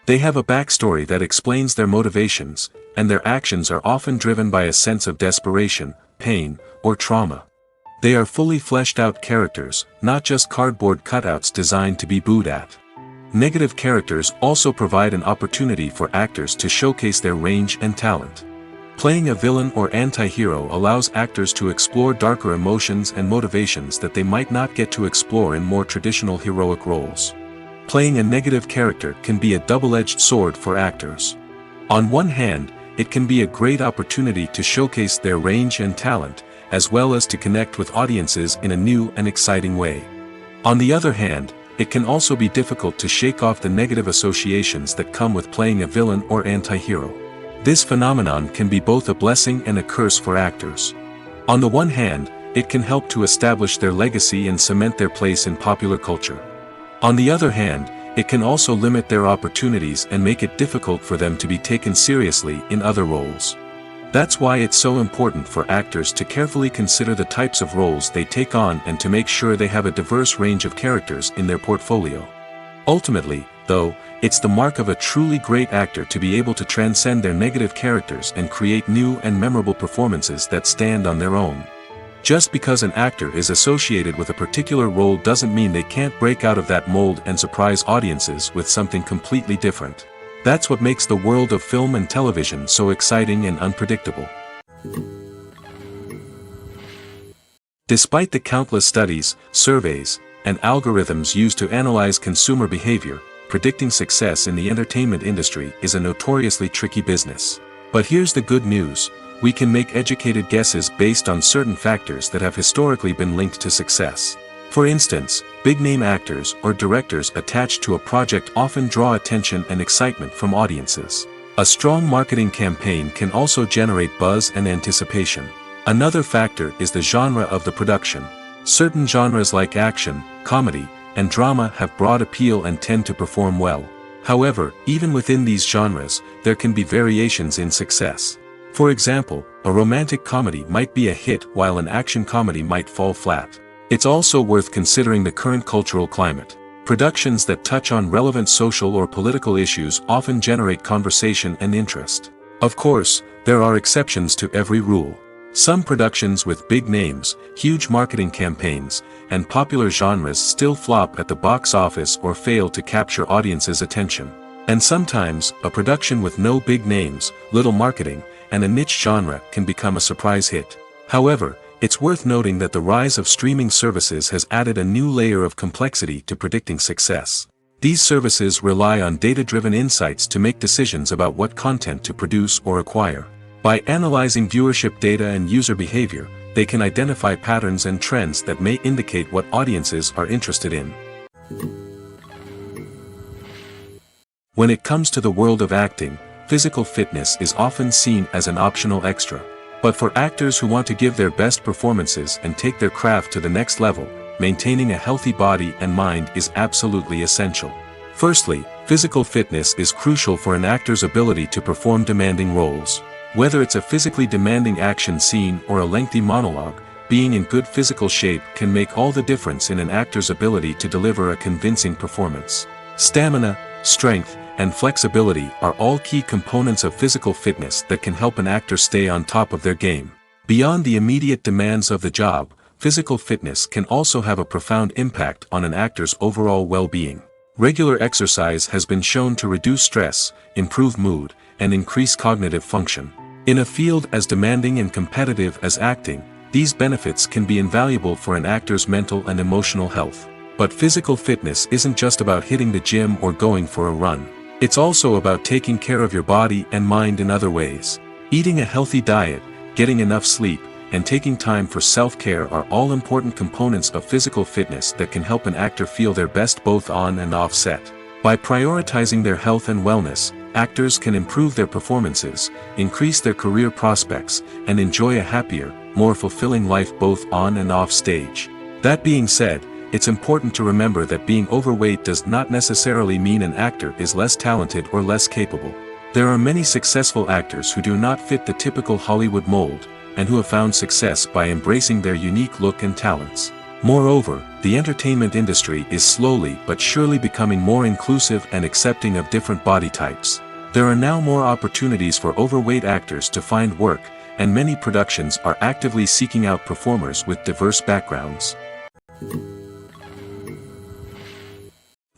They have a backstory that explains their motivations, and their actions are often driven by a sense of desperation, pain, or trauma. They are fully fleshed out characters, not just cardboard cutouts designed to be booed at. Negative characters also provide an opportunity for actors to showcase their range and talent. Playing a villain or anti-hero allows actors to explore darker emotions and motivations that they might not get to explore in more traditional heroic roles. Playing a negative character can be a double-edged sword for actors. On one hand, it can be a great opportunity to showcase their range and talent, as well as to connect with audiences in a new and exciting way. On the other hand, it can also be difficult to shake off the negative associations that come with playing a villain or anti-hero. This phenomenon can be both a blessing and a curse for actors. On the one hand, it can help to establish their legacy and cement their place in popular culture. On the other hand, it can also limit their opportunities and make it difficult for them to be taken seriously in other roles. That's why it's so important for actors to carefully consider the types of roles they take on and to make sure they have a diverse range of characters in their portfolio. Ultimately, though, it's the mark of a truly great actor to be able to transcend their negative characters and create new and memorable performances that stand on their own. Just because an actor is associated with a particular role doesn't mean they can't break out of that mold and surprise audiences with something completely different. That's what makes the world of film and television so exciting and unpredictable. Despite the countless studies, surveys, and algorithms used to analyze consumer behavior, predicting success in the entertainment industry is a notoriously tricky business. But here's the good news: we can make educated guesses based on certain factors that have historically been linked to success. For instance, big-name actors or directors attached to a project often draw attention and excitement from audiences. A strong marketing campaign can also generate buzz and anticipation. Another factor is the genre of the production. Certain genres like action, comedy, and drama have broad appeal and tend to perform well. However, even within these genres, there can be variations in success. For example, a romantic comedy might be a hit while an action comedy might fall flat. It's also worth considering the current cultural climate. Productions that touch on relevant social or political issues often generate conversation and interest. Of course, there are exceptions to every rule. Some productions with big names, huge marketing campaigns, and popular genres still flop at the box office or fail to capture audiences' attention. And sometimes, a production with no big names, little marketing, and a niche genre can become a surprise hit. However, it's worth noting that the rise of streaming services has added a new layer of complexity to predicting success. These services rely on data-driven insights to make decisions about what content to produce or acquire. By analyzing viewership data and user behavior, they can identify patterns and trends that may indicate what audiences are interested in. When it comes to the world of acting, physical fitness is often seen as an optional extra. But for actors who want to give their best performances and take their craft to the next level, maintaining a healthy body and mind is absolutely essential. Firstly, physical fitness is crucial for an actor's ability to perform demanding roles. Whether it's a physically demanding action scene or a lengthy monologue, being in good physical shape can make all the difference in an actor's ability to deliver a convincing performance. Stamina, strength, and flexibility are all key components of physical fitness that can help an actor stay on top of their game. Beyond the immediate demands of the job, physical fitness can also have a profound impact on an actor's overall well-being. Regular exercise has been shown to reduce stress, improve mood, and increase cognitive function. In a field as demanding and competitive as acting, these benefits can be invaluable for an actor's mental and emotional health. But physical fitness isn't just about hitting the gym or going for a run. It's also about taking care of your body and mind in other ways. Eating a healthy diet, getting enough sleep, and taking time for self-care are all important components of physical fitness that can help an actor feel their best both on and off set. By prioritizing their health and wellness, actors can improve their performances, increase their career prospects, and enjoy a happier, more fulfilling life both on and off stage. That being said, it's important to remember that being overweight does not necessarily mean an actor is less talented or less capable. There are many successful actors who do not fit the typical Hollywood mold, and who have found success by embracing their unique look and talents. Moreover, the entertainment industry is slowly but surely becoming more inclusive and accepting of different body types. There are now more opportunities for overweight actors to find work, and many productions are actively seeking out performers with diverse backgrounds.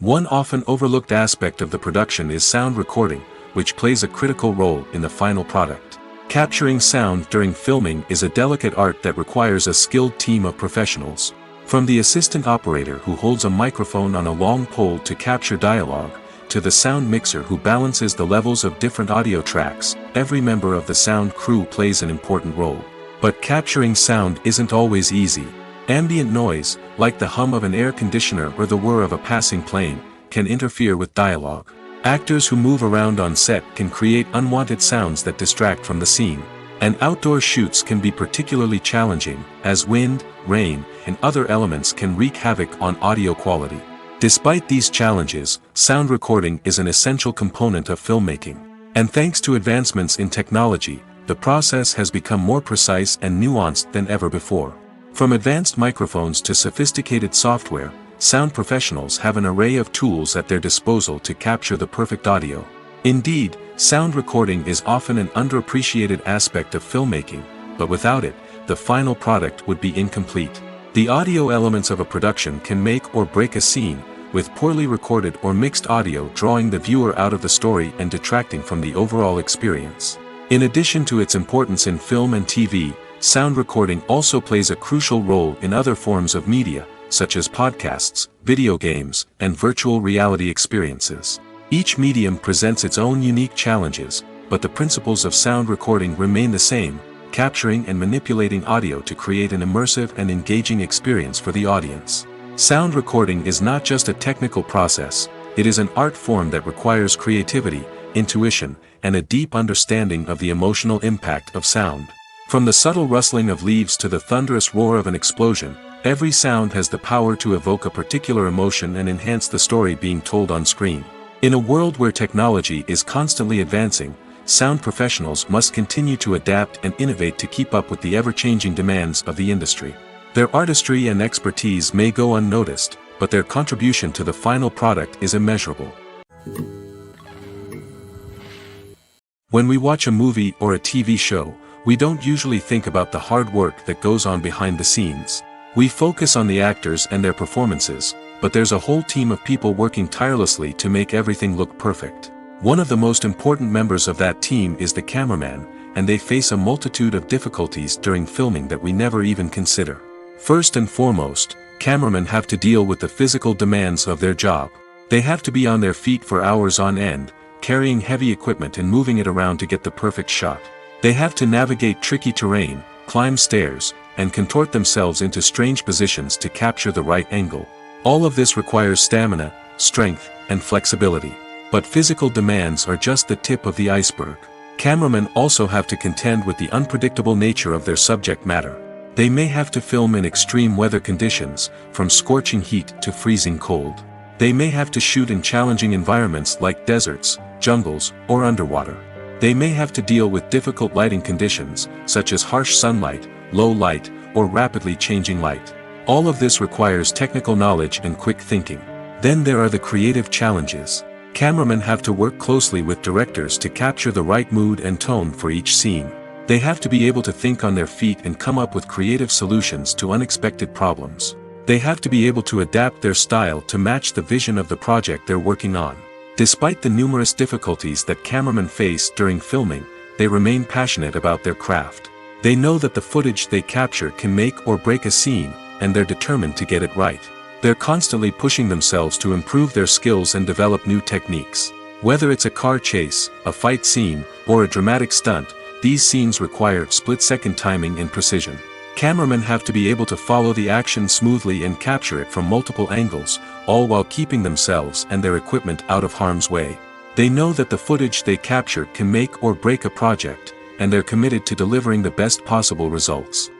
One often overlooked aspect of the production is sound recording, which plays a critical role in the final product. Capturing sound during filming is a delicate art that requires a skilled team of professionals. From the assistant operator who holds a microphone on a long pole to capture dialogue, to the sound mixer who balances the levels of different audio tracks, every member of the sound crew plays an important role. But capturing sound isn't always easy. Ambient noise, like the hum of an air conditioner or the whir of a passing plane, can interfere with dialogue. Actors who move around on set can create unwanted sounds that distract from the scene. And outdoor shoots can be particularly challenging, as wind, rain, and other elements can wreak havoc on audio quality. Despite these challenges, sound recording is an essential component of filmmaking. And thanks to advancements in technology, the process has become more precise and nuanced than ever before. From advanced microphones to sophisticated software, sound professionals have an array of tools at their disposal to capture the perfect audio. Indeed, sound recording is often an underappreciated aspect of filmmaking, but without it, the final product would be incomplete. The audio elements of a production can make or break a scene, with poorly recorded or mixed audio drawing the viewer out of the story and detracting from the overall experience. In addition to its importance in film and TV, sound recording also plays a crucial role in other forms of media, such as podcasts, video games, and virtual reality experiences. Each medium presents its own unique challenges, but the principles of sound recording remain the same, capturing and manipulating audio to create an immersive and engaging experience for the audience. Sound recording is not just a technical process, it is an art form that requires creativity, intuition, and a deep understanding of the emotional impact of sound. From the subtle rustling of leaves to the thunderous roar of an explosion, every sound has the power to evoke a particular emotion and enhance the story being told on screen. In a world where technology is constantly advancing, sound professionals must continue to adapt and innovate to keep up with the ever-changing demands of the industry. Their artistry and expertise may go unnoticed, but their contribution to the final product is immeasurable. When we watch a movie or a TV show, we don't usually think about the hard work that goes on behind the scenes. We focus on the actors and their performances, but there's a whole team of people working tirelessly to make everything look perfect. One of the most important members of that team is the cameraman, and they face a multitude of difficulties during filming that we never even consider. First and foremost, cameramen have to deal with the physical demands of their job. They have to be on their feet for hours on end, carrying heavy equipment and moving it around to get the perfect shot. They have to navigate tricky terrain, climb stairs, and contort themselves into strange positions to capture the right angle. All of this requires stamina, strength, and flexibility. But physical demands are just the tip of the iceberg. Cameramen also have to contend with the unpredictable nature of their subject matter. They may have to film in extreme weather conditions, from scorching heat to freezing cold. They may have to shoot in challenging environments like deserts, jungles, or underwater. They may have to deal with difficult lighting conditions, such as harsh sunlight, low light, or rapidly changing light. All of this requires technical knowledge and quick thinking. Then there are the creative challenges. Cameramen have to work closely with directors to capture the right mood and tone for each scene. They have to be able to think on their feet and come up with creative solutions to unexpected problems. They have to be able to adapt their style to match the vision of the project they're working on. Despite the numerous difficulties that cameramen face during filming, they remain passionate about their craft. They know that the footage they capture can make or break a scene, and they're determined to get it right. They're constantly pushing themselves to improve their skills and develop new techniques. Whether it's a car chase, a fight scene, or a dramatic stunt, these scenes require split-second timing and precision. Cameramen have to be able to follow the action smoothly and capture it from multiple angles, all while keeping themselves and their equipment out of harm's way. They know that the footage they capture can make or break a project, and they're committed to delivering the best possible results.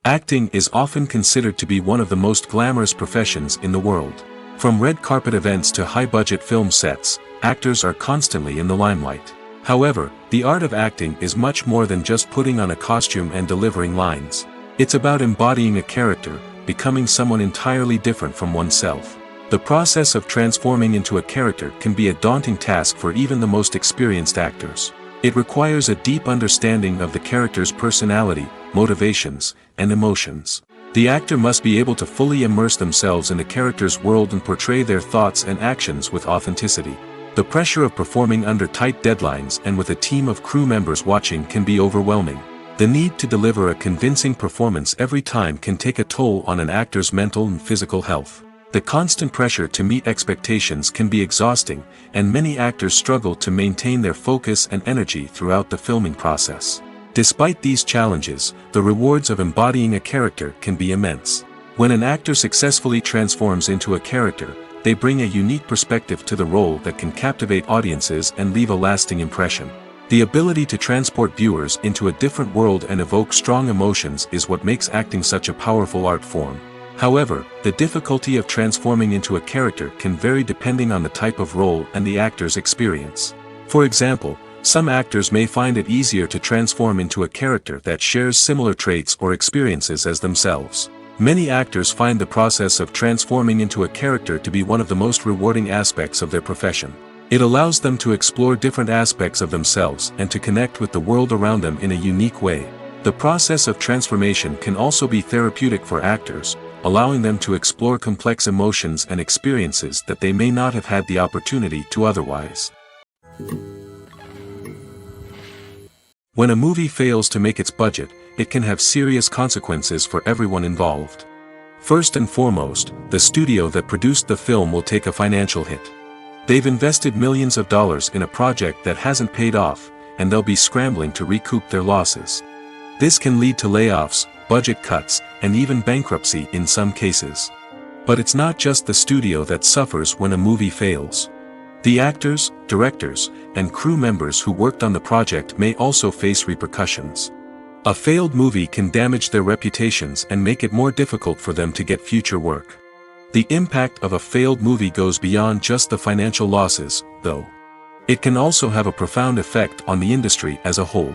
Acting is often considered to be one of the most glamorous professions in the world. From red carpet events to high-budget film sets, actors are constantly in the limelight. However, the art of acting is much more than just putting on a costume and delivering lines. It's about embodying a character, becoming someone entirely different from oneself. The process of transforming into a character can be a daunting task for even the most experienced actors. It requires a deep understanding of the character's personality, motivations, and emotions. The actor must be able to fully immerse themselves in the character's world and portray their thoughts and actions with authenticity. The pressure of performing under tight deadlines and with a team of crew members watching can be overwhelming. The need to deliver a convincing performance every time can take a toll on an actor's mental and physical health. The constant pressure to meet expectations can be exhausting, and many actors struggle to maintain their focus and energy throughout the filming process. Despite these challenges, the rewards of embodying a character can be immense. When an actor successfully transforms into a character, they bring a unique perspective to the role that can captivate audiences and leave a lasting impression. The ability to transport viewers into a different world and evoke strong emotions is what makes acting such a powerful art form. However, the difficulty of transforming into a character can vary depending on the type of role and the actor's experience. For example, some actors may find it easier to transform into a character that shares similar traits or experiences as themselves. Many actors find the process of transforming into a character to be one of the most rewarding aspects of their profession. It allows them to explore different aspects of themselves and to connect with the world around them in a unique way. The process of transformation can also be therapeutic for actors, allowing them to explore complex emotions and experiences that they may not have had the opportunity to otherwise. When a movie fails to make its budget, it can have serious consequences for everyone involved. First and foremost, the studio that produced the film will take a financial hit. They've invested millions of dollars in a project that hasn't paid off, and they'll be scrambling to recoup their losses. This can lead to layoffs, budget cuts, and even bankruptcy in some cases. But it's not just the studio that suffers when a movie fails. The actors, directors, and crew members who worked on the project may also face repercussions. A failed movie can damage their reputations and make it more difficult for them to get future work. The impact of a failed movie goes beyond just the financial losses, though. It can also have a profound effect on the industry as a whole.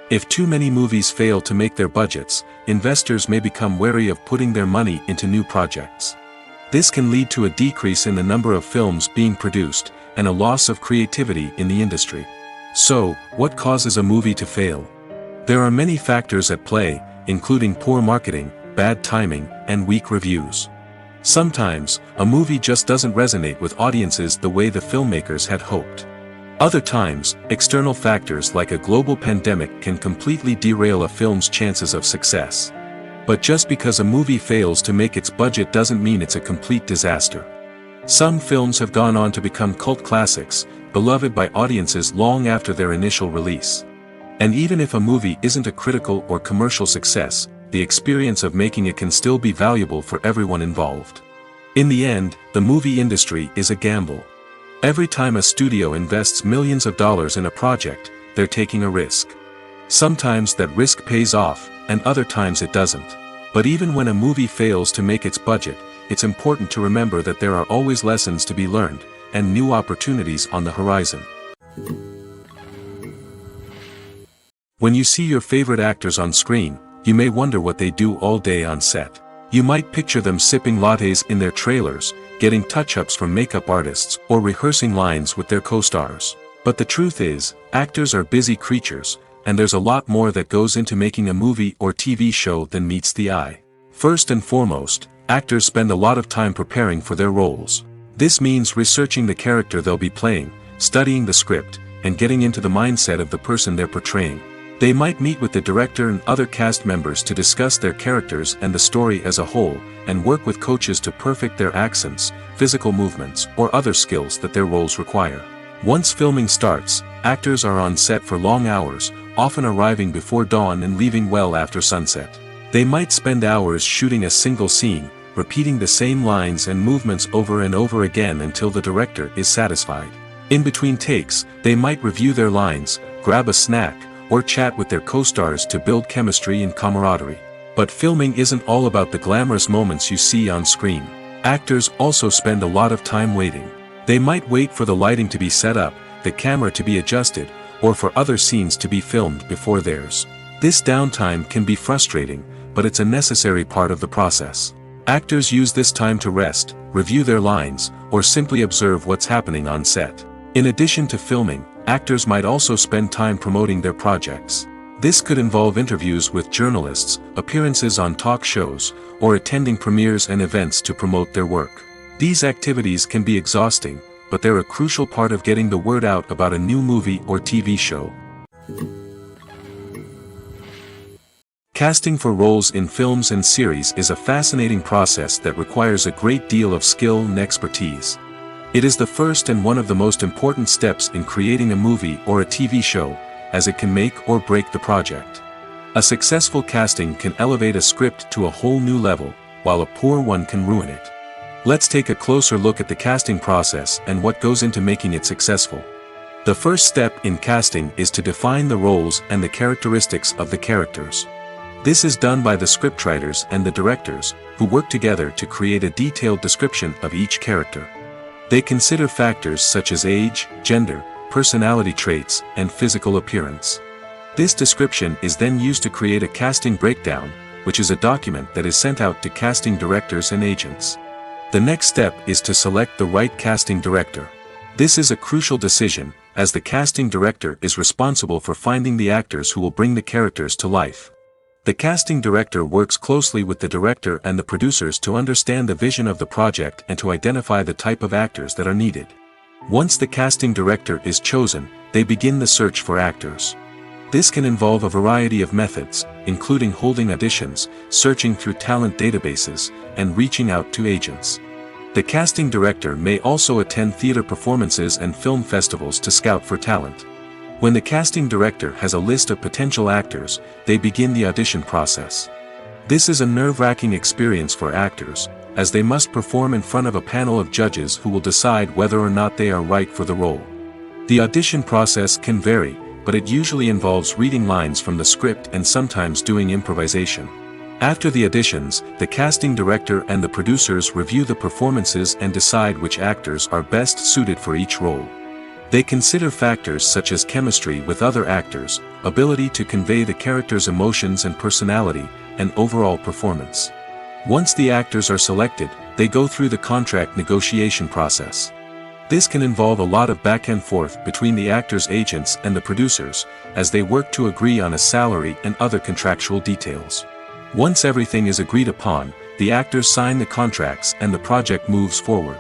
If too many movies fail to make their budgets, investors may become wary of putting their money into new projects. This can lead to a decrease in the number of films being produced, and a loss of creativity in the industry. So, what causes a movie to fail? There are many factors at play, including poor marketing, bad timing, and weak reviews. Sometimes, a movie just doesn't resonate with audiences the way the filmmakers had hoped. Other times, external factors like a global pandemic can completely derail a film's chances of success. But just because a movie fails to make its budget doesn't mean it's a complete disaster. Some films have gone on to become cult classics, beloved by audiences long after their initial release. And even if a movie isn't a critical or commercial success, the experience of making it can still be valuable for everyone involved. In the end, the movie industry is a gamble. Every time a studio invests millions of dollars in a project, they're taking a risk. Sometimes that risk pays off, and other times it doesn't. But even when a movie fails to make its budget, it's important to remember that there are always lessons to be learned, and new opportunities on the horizon. When you see your favorite actors on screen, you may wonder what they do all day on set. You might picture them sipping lattes in their trailers, getting touch-ups from makeup artists, or rehearsing lines with their co-stars. But the truth is, actors are busy creatures, and there's a lot more that goes into making a movie or TV show than meets the eye. First and foremost, actors spend a lot of time preparing for their roles. This means researching the character they'll be playing, studying the script, and getting into the mindset of the person they're portraying. They might meet with the director and other cast members to discuss their characters and the story as a whole, and work with coaches to perfect their accents, physical movements, or other skills that their roles require. Once filming starts, actors are on set for long hours, often arriving before dawn and leaving well after sunset. They might spend hours shooting a single scene, repeating the same lines and movements over and over again until the director is satisfied. In between takes, they might review their lines, grab a snack, or chat with their co-stars to build chemistry and camaraderie. But filming isn't all about the glamorous moments you see on screen. Actors also spend a lot of time waiting. They might wait for the lighting to be set up, the camera to be adjusted, or for other scenes to be filmed before theirs. This downtime can be frustrating, but it's a necessary part of the process. Actors use this time to rest, review their lines, or simply observe what's happening on set. In addition to filming, actors might also spend time promoting their projects. This could involve interviews with journalists, appearances on talk shows, or attending premieres and events to promote their work. These activities can be exhausting, but they're a crucial part of getting the word out about a new movie or TV show. Casting for roles in films and series is a fascinating process that requires a great deal of skill and expertise. It is the first and one of the most important steps in creating a movie or a TV show, as it can make or break the project. A successful casting can elevate a script to a whole new level, while a poor one can ruin it. Let's take a closer look at the casting process and what goes into making it successful. The first step in casting is to define the roles and the characteristics of the characters. This is done by the scriptwriters and the directors, who work together to create a detailed description of each character. They consider factors such as age, gender, personality traits, and physical appearance. This description is then used to create a casting breakdown, which is a document that is sent out to casting directors and agents. The next step is to select the right casting director. This is a crucial decision, as the casting director is responsible for finding the actors who will bring the characters to life. The casting director works closely with the director and the producers to understand the vision of the project and to identify the type of actors that are needed. Once the casting director is chosen, they begin the search for actors. This can involve a variety of methods, including holding auditions, searching through talent databases, and reaching out to agents. The casting director may also attend theater performances and film festivals to scout for talent. When the casting director has a list of potential actors, they begin the audition process. This is a nerve-wracking experience for actors, as they must perform in front of a panel of judges who will decide whether or not they are right for the role. The audition process can vary, but it usually involves reading lines from the script and sometimes doing improvisation. After the auditions, the casting director and the producers review the performances and decide which actors are best suited for each role. They consider factors such as chemistry with other actors, ability to convey the character's emotions and personality, and overall performance. Once the actors are selected, they go through the contract negotiation process. This can involve a lot of back and forth between the actors' agents and the producers, as they work to agree on a salary and other contractual details. Once everything is agreed upon, the actors sign the contracts and the project moves forward.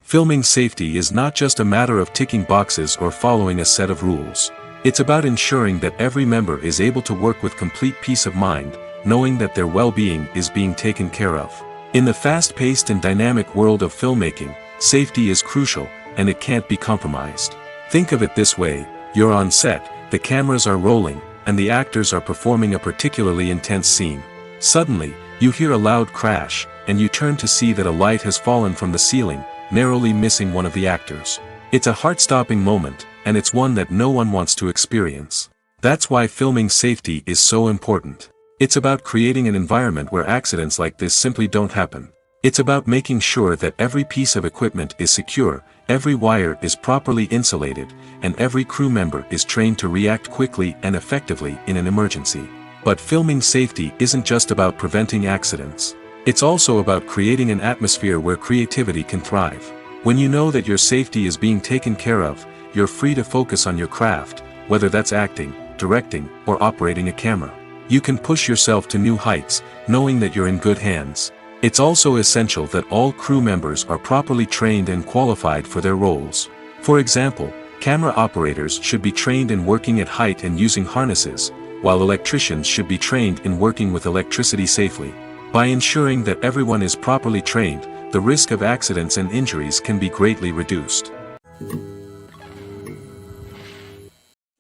Filming safety is not just a matter of ticking boxes or following a set of rules. It's about ensuring that every member is able to work with complete peace of mind, knowing that their well-being is being taken care of. In the fast-paced and dynamic world of filmmaking, safety is crucial, and it can't be compromised. Think of it this way: you're on set, the cameras are rolling, and the actors are performing a particularly intense scene. Suddenly, you hear a loud crash, and you turn to see that a light has fallen from the ceiling, narrowly missing one of the actors. It's a heart-stopping moment, and it's one that no one wants to experience. That's why filming safety is so important. It's about creating an environment where accidents like this simply don't happen. It's about making sure that every piece of equipment is secure, every wire is properly insulated, and every crew member is trained to react quickly and effectively in an emergency. But filming safety isn't just about preventing accidents. It's also about creating an atmosphere where creativity can thrive. When you know that your safety is being taken care of, you're free to focus on your craft, whether that's acting, directing, or operating a camera. You can push yourself to new heights, knowing that you're in good hands. It's also essential that all crew members are properly trained and qualified for their roles. For example, camera operators should be trained in working at height and using harnesses, while electricians should be trained in working with electricity safely. By ensuring that everyone is properly trained, the risk of accidents and injuries can be greatly reduced.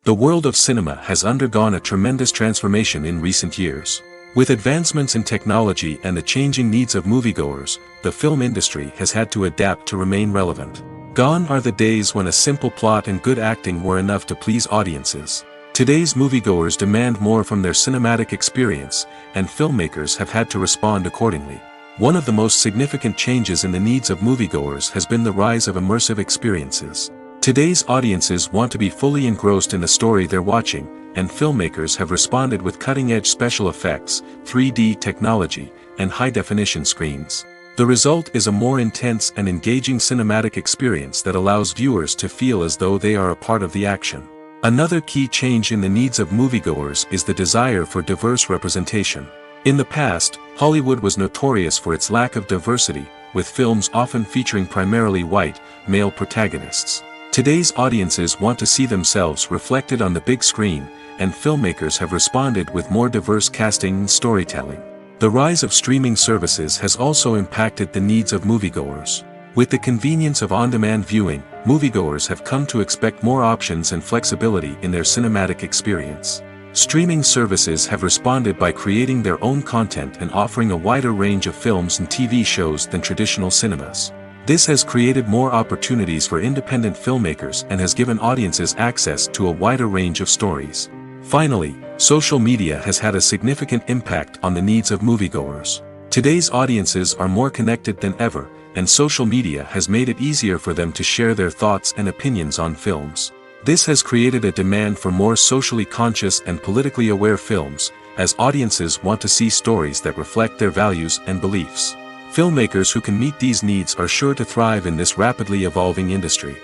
The world of cinema has undergone a tremendous transformation in recent years. With advancements in technology and the changing needs of moviegoers, the film industry has had to adapt to remain relevant. Gone are the days when a simple plot and good acting were enough to please audiences. Today's moviegoers demand more from their cinematic experience, and filmmakers have had to respond accordingly. One of the most significant changes in the needs of moviegoers has been the rise of immersive experiences. Today's audiences want to be fully engrossed in the story they're watching, and filmmakers have responded with cutting-edge special effects, 3D technology, and high-definition screens. The result is a more intense and engaging cinematic experience that allows viewers to feel as though they are a part of the action. Another key change in the needs of moviegoers is the desire for diverse representation. In the past, Hollywood was notorious for its lack of diversity, with films often featuring primarily white, male protagonists. Today's audiences want to see themselves reflected on the big screen, and filmmakers have responded with more diverse casting and storytelling. The rise of streaming services has also impacted the needs of moviegoers. With the convenience of on-demand viewing, moviegoers have come to expect more options and flexibility in their cinematic experience. Streaming services have responded by creating their own content and offering a wider range of films and TV shows than traditional cinemas. This has created more opportunities for independent filmmakers and has given audiences access to a wider range of stories. Finally, social media has had a significant impact on the needs of moviegoers. Today's audiences are more connected than ever, and social media has made it easier for them to share their thoughts and opinions on films. This has created a demand for more socially conscious and politically aware films, as audiences want to see stories that reflect their values and beliefs. Filmmakers who can meet these needs are sure to thrive in this rapidly evolving industry.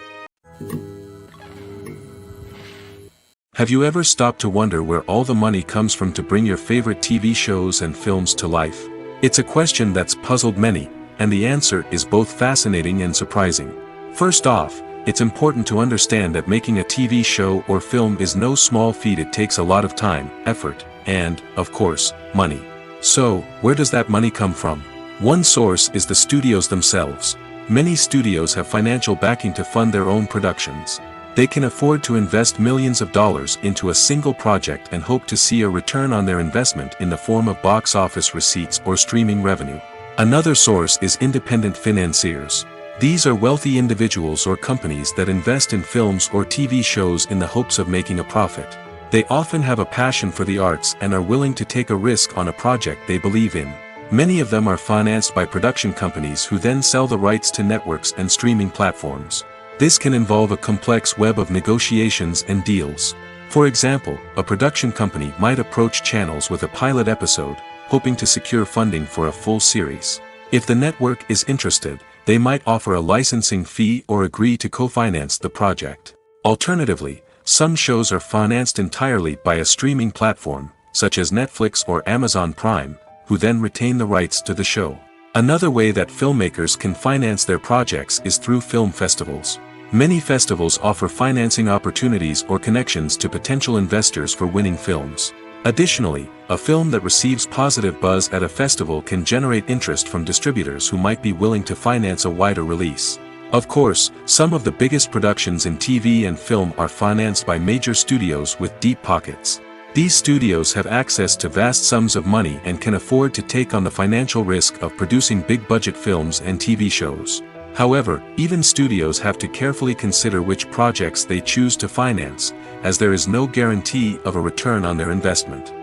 Have you ever stopped to wonder where all the money comes from to bring your favorite TV shows and films to life? It's a question that's puzzled many, and the answer is both fascinating and surprising. First off, it's important to understand that making a TV show or film is no small feat. It takes a lot of time, effort, and, of course, money. So, where does that money come from? One source is the studios themselves. Many studios have financial backing to fund their own productions. They can afford to invest millions of dollars into a single project and hope to see a return on their investment in the form of box office receipts or streaming revenue. Another source is independent financiers. These are wealthy individuals or companies that invest in films or TV shows in the hopes of making a profit. They often have a passion for the arts and are willing to take a risk on a project they believe in. Many of them are financed by production companies who then sell the rights to networks and streaming platforms. This can involve a complex web of negotiations and deals. For example, a production company might approach channels with a pilot episode, hoping to secure funding for a full series. If the network is interested, they might offer a licensing fee or agree to co-finance the project. Alternatively, some shows are financed entirely by a streaming platform, such as Netflix or Amazon Prime, who then retain the rights to the show. Another way that filmmakers can finance their projects is through film festivals. Many festivals offer financing opportunities or connections to potential investors for winning films. Additionally, a film that receives positive buzz at a festival can generate interest from distributors who might be willing to finance a wider release. Of course, some of the biggest productions in TV and film are financed by major studios with deep pockets. These studios have access to vast sums of money and can afford to take on the financial risk of producing big-budget films and TV shows. However, even studios have to carefully consider which projects they choose to finance, as there is no guarantee of a return on their investment.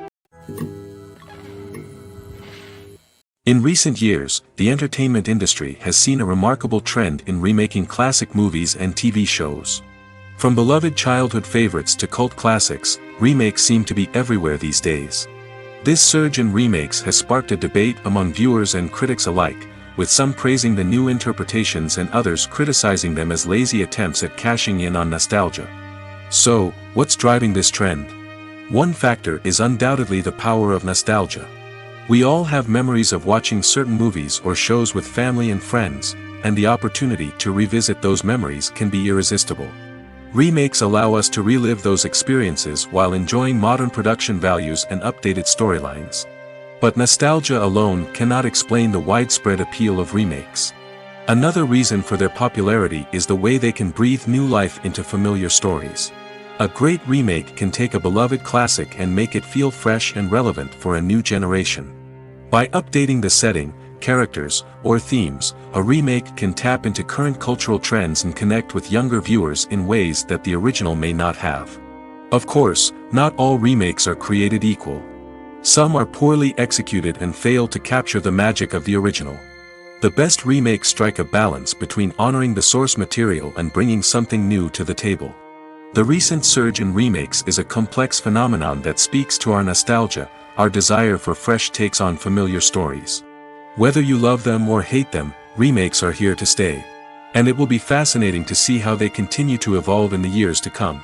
In recent years, the entertainment industry has seen a remarkable trend in remaking classic movies and TV shows. From beloved childhood favorites to cult classics, remakes seem to be everywhere these days. This surge in remakes has sparked a debate among viewers and critics alike, with some praising the new interpretations and others criticizing them as lazy attempts at cashing in on nostalgia. So, what's driving this trend? One factor is undoubtedly the power of nostalgia. We all have memories of watching certain movies or shows with family and friends, and the opportunity to revisit those memories can be irresistible. Remakes allow us to relive those experiences while enjoying modern production values and updated storylines. But nostalgia alone cannot explain the widespread appeal of remakes. Another reason for their popularity is the way they can breathe new life into familiar stories. A great remake can take a beloved classic and make it feel fresh and relevant for a new generation. By updating the setting, characters, or themes, a remake can tap into current cultural trends and connect with younger viewers in ways that the original may not have. Of course, not all remakes are created equal. Some are poorly executed and fail to capture the magic of the original. The best remakes strike a balance between honoring the source material and bringing something new to the table. The recent surge in remakes is a complex phenomenon that speaks to our nostalgia, our desire for fresh takes on familiar stories. Whether you love them or hate them, remakes are here to stay. And it will be fascinating to see how they continue to evolve in the years to come.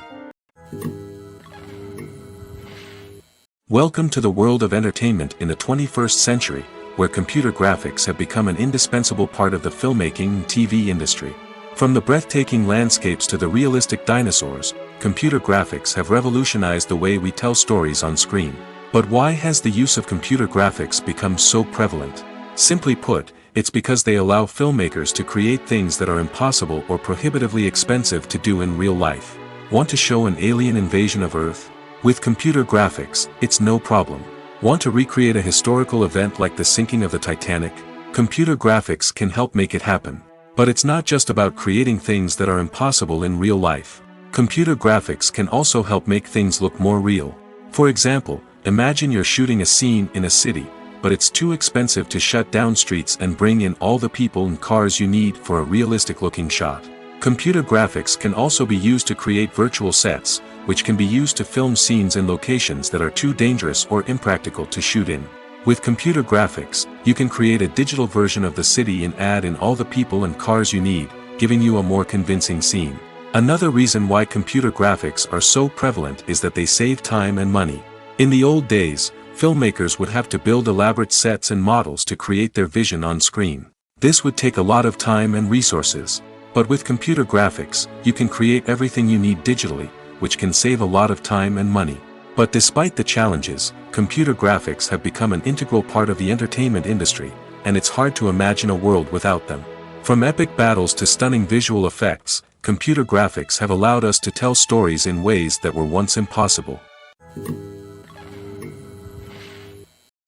Welcome to the world of entertainment in the 21st century, where computer graphics have become an indispensable part of the filmmaking and TV industry. From the breathtaking landscapes to the realistic dinosaurs, computer graphics have revolutionized the way we tell stories on screen. But why has the use of computer graphics become so prevalent? Simply put, it's because they allow filmmakers to create things that are impossible or prohibitively expensive to do in real life. Want to show an alien invasion of Earth? With computer graphics, it's no problem. Want to recreate a historical event like the sinking of the Titanic? Computer graphics can help make it happen. But it's not just about creating things that are impossible in real life. Computer graphics can also help make things look more real. For example, imagine you're shooting a scene in a city, but it's too expensive to shut down streets and bring in all the people and cars you need for a realistic-looking shot. Computer graphics can also be used to create virtual sets, which can be used to film scenes in locations that are too dangerous or impractical to shoot in. With computer graphics, you can create a digital version of the city and add in all the people and cars you need, giving you a more convincing scene. Another reason why computer graphics are so prevalent is that they save time and money. In the old days, filmmakers would have to build elaborate sets and models to create their vision on screen. This would take a lot of time and resources. But with computer graphics, you can create everything you need digitally, which can save a lot of time and money. But despite the challenges, computer graphics have become an integral part of the entertainment industry, and it's hard to imagine a world without them. From epic battles to stunning visual effects, computer graphics have allowed us to tell stories in ways that were once impossible.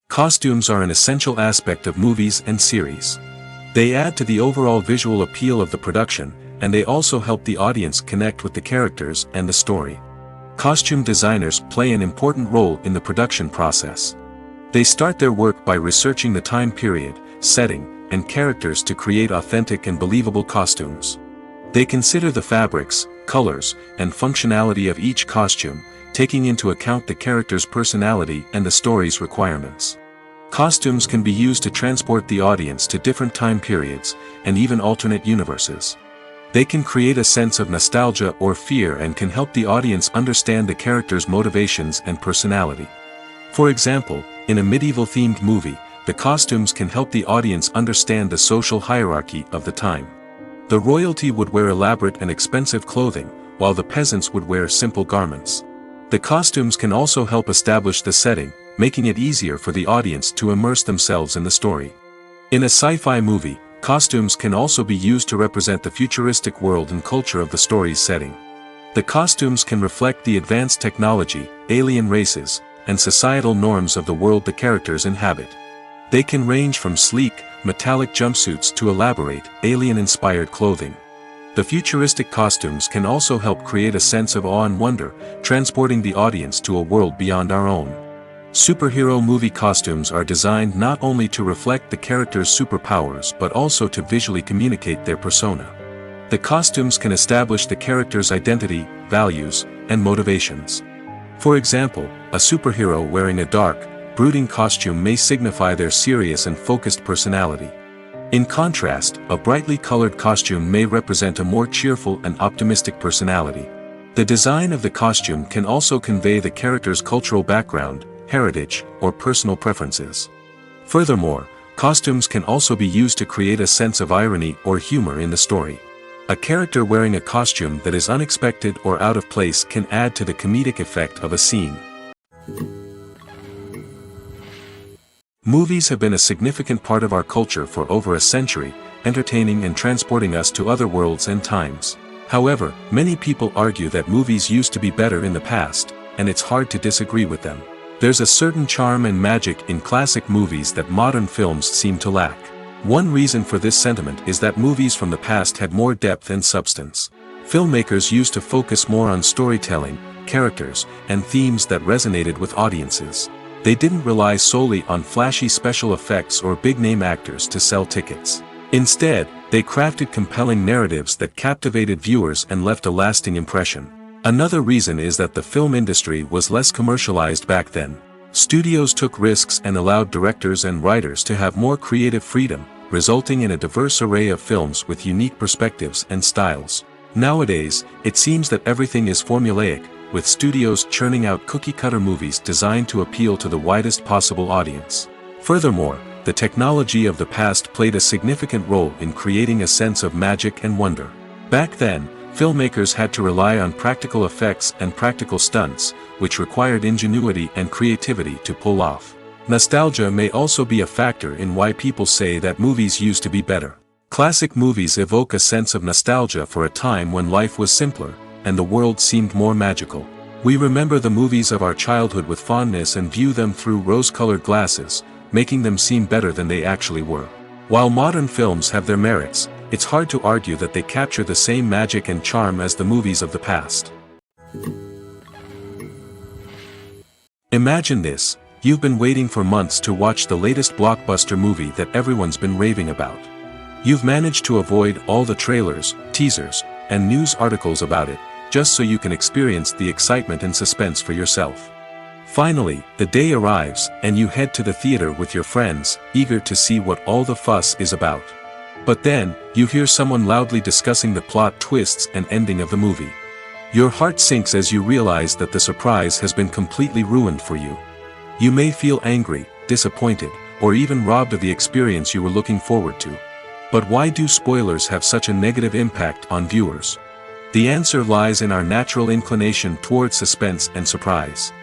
Costumes are an essential aspect of movies and series. They add to the overall visual appeal of the production, and they also help the audience connect with the characters and the story. Costume designers play an important role in the production process. They start their work by researching the time period, setting, and characters to create authentic and believable costumes. They consider the fabrics, colors, and functionality of each costume, taking into account the character's personality and the story's requirements. Costumes can be used to transport the audience to different time periods, and even alternate universes. They can create a sense of nostalgia or fear and can help the audience understand the character's motivations and personality. For example, in a medieval-themed movie, the costumes can help the audience understand the social hierarchy of the time. The royalty would wear elaborate and expensive clothing, while the peasants would wear simple garments. The costumes can also help establish the setting, making it easier for the audience to immerse themselves in the story. In a sci-fi movie, costumes can also be used to represent the futuristic world and culture of the story's setting. The costumes can reflect the advanced technology, alien races, and societal norms of the world the characters inhabit. They can range from sleek, metallic jumpsuits to elaborate, alien-inspired clothing. The futuristic costumes can also help create a sense of awe and wonder, transporting the audience to a world beyond our own. Superhero movie costumes are designed not only to reflect the character's superpowers but also to visually communicate their persona. The costumes can establish the character's identity, values, and motivations. For example, a superhero wearing a dark, brooding costume may signify their serious and focused personality. In contrast, a brightly colored costume may represent a more cheerful and optimistic personality. The design of the costume can also convey the character's cultural background, heritage, or personal preferences. Furthermore, costumes can also be used to create a sense of irony or humor in the story. A character wearing a costume that is unexpected or out of place can add to the comedic effect of a scene. Movies have been a significant part of our culture for over a century, entertaining and transporting us to other worlds and times. However, many people argue that movies used to be better in the past, and it's hard to disagree with them. There's a certain charm and magic in classic movies that modern films seem to lack. One reason for this sentiment is that movies from the past had more depth and substance. Filmmakers used to focus more on storytelling, characters, and themes that resonated with audiences. They didn't rely solely on flashy special effects or big-name actors to sell tickets. Instead, they crafted compelling narratives that captivated viewers and left a lasting impression. Another reason is that the film industry was less commercialized back then. Studios took risks and allowed directors and writers to have more creative freedom, resulting in a diverse array of films with unique perspectives and styles. Nowadays, it seems that everything is formulaic, with studios churning out cookie-cutter movies designed to appeal to the widest possible audience. Furthermore, the technology of the past played a significant role in creating a sense of magic and wonder. Back then, filmmakers had to rely on practical effects and practical stunts, which required ingenuity and creativity to pull off. Nostalgia may also be a factor in why people say that movies used to be better. Classic movies evoke a sense of nostalgia for a time when life was simpler, and the world seemed more magical. We remember the movies of our childhood with fondness and view them through rose-colored glasses, making them seem better than they actually were. While modern films have their merits, it's hard to argue that they capture the same magic and charm as the movies of the past. Imagine this: you've been waiting for months to watch the latest blockbuster movie that everyone's been raving about. You've managed to avoid all the trailers, teasers, and news articles about it, just so you can experience the excitement and suspense for yourself. Finally, the day arrives, and you head to the theater with your friends, eager to see what all the fuss is about. But then, you hear someone loudly discussing the plot twists and ending of the movie. Your heart sinks as you realize that the surprise has been completely ruined for you. You may feel angry, disappointed, or even robbed of the experience you were looking forward to. But why do spoilers have such a negative impact on viewers? The answer lies in our natural inclination toward suspense and surprise.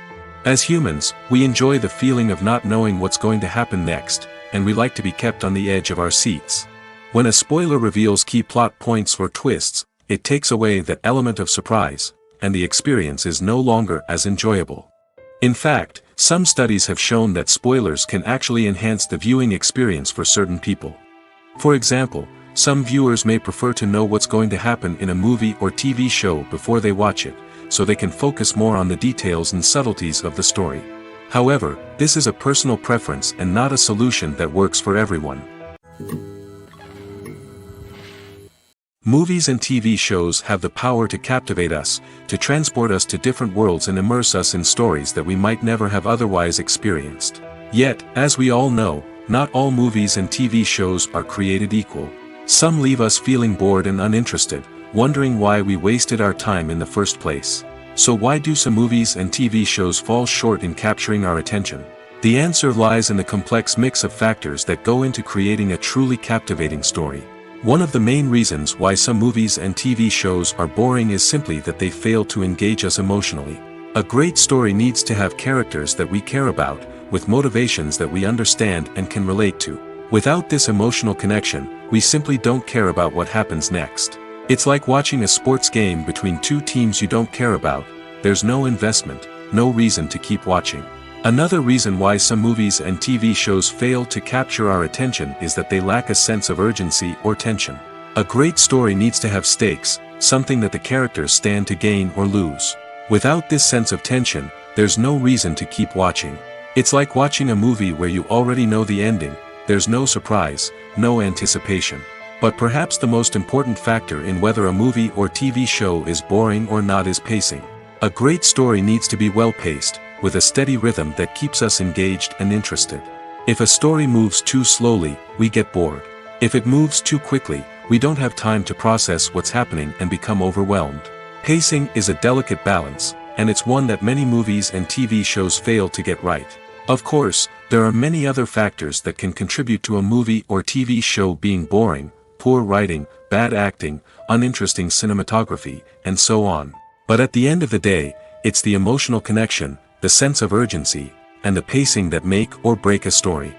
As humans, we enjoy the feeling of not knowing what's going to happen next, and we like to be kept on the edge of our seats. When a spoiler reveals key plot points or twists, it takes away that element of surprise, and the experience is no longer as enjoyable. In fact, some studies have shown that spoilers can actually enhance the viewing experience for certain people. For example, some viewers may prefer to know what's going to happen in a movie or TV show before they watch it, so they can focus more on the details and subtleties of the story. However, this is a personal preference and not a solution that works for everyone. Movies and TV shows have the power to captivate us, to transport us to different worlds and immerse us in stories that we might never have otherwise experienced. Yet, as we all know, not all movies and TV shows are created equal. Some leave us feeling bored and uninterested, wondering why we wasted our time in the first place. So why do some movies and TV shows fall short in capturing our attention? The answer lies in the complex mix of factors that go into creating a truly captivating story. One of the main reasons why some movies and TV shows are boring is simply that they fail to engage us emotionally. A great story needs to have characters that we care about, with motivations that we understand and can relate to. Without this emotional connection, we simply don't care about what happens next. It's like watching a sports game between two teams you don't care about. There's no investment, no reason to keep watching. Another reason why some movies and TV shows fail to capture our attention is that they lack a sense of urgency or tension. A great story needs to have stakes, something that the characters stand to gain or lose. Without this sense of tension, there's no reason to keep watching. It's like watching a movie where you already know the ending. There's no surprise, no anticipation. But perhaps the most important factor in whether a movie or TV show is boring or not is pacing. A great story needs to be well-paced, with a steady rhythm that keeps us engaged and interested. If a story moves too slowly, we get bored. If it moves too quickly, we don't have time to process what's happening and become overwhelmed. Pacing is a delicate balance, and it's one that many movies and TV shows fail to get right. Of course, there are many other factors that can contribute to a movie or TV show being boring: poor writing, bad acting, uninteresting cinematography, and so on. But at the end of the day, it's the emotional connection, the sense of urgency, and the pacing that make or break a story.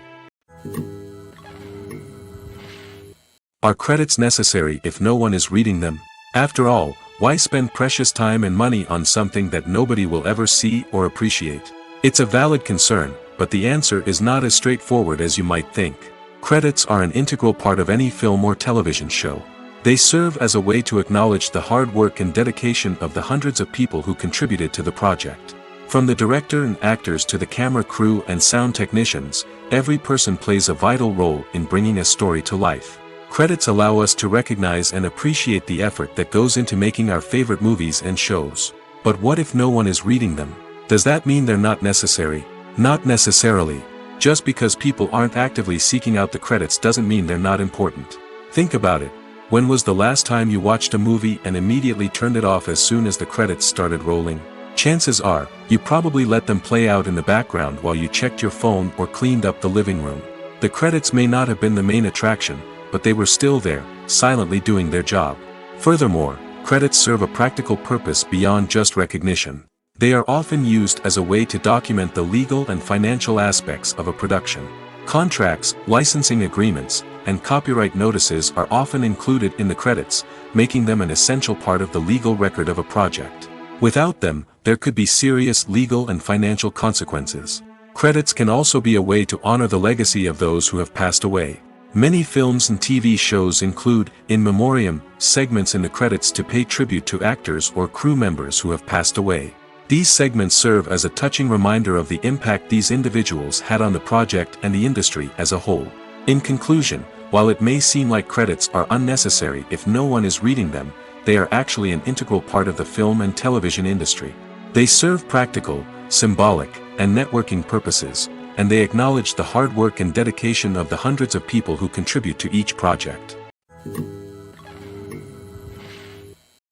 Are credits necessary if no one is reading them? After all, why spend precious time and money on something that nobody will ever see or appreciate? It's a valid concern, but the answer is not as straightforward as you might think. Credits are an integral part of any film or television show. They serve as a way to acknowledge the hard work and dedication of the hundreds of people who contributed to the project. From the director and actors to the camera crew and sound technicians, every person plays a vital role in bringing a story to life. Credits allow us to recognize and appreciate the effort that goes into making our favorite movies and shows. But what if no one is reading them? Does that mean they're not necessary? Not necessarily. Just because people aren't actively seeking out the credits doesn't mean they're not important. Think about it. When was the last time you watched a movie and immediately turned it off as soon as the credits started rolling? Chances are, you probably let them play out in the background while you checked your phone or cleaned up the living room. The credits may not have been the main attraction, but they were still there, silently doing their job. Furthermore, credits serve a practical purpose beyond just recognition. They are often used as a way to document the legal and financial aspects of a production. Contracts, licensing agreements, and copyright notices are often included in the credits, making them an essential part of the legal record of a project. Without them, there could be serious legal and financial consequences. Credits can also be a way to honor the legacy of those who have passed away. Many films and TV shows include, in memoriam, segments in the credits to pay tribute to actors or crew members who have passed away. These segments serve as a touching reminder of the impact these individuals had on the project and the industry as a whole. In conclusion, while it may seem like credits are unnecessary if no one is reading them, they are actually an integral part of the film and television industry. They serve practical, symbolic, and networking purposes, and they acknowledge the hard work and dedication of the hundreds of people who contribute to each project.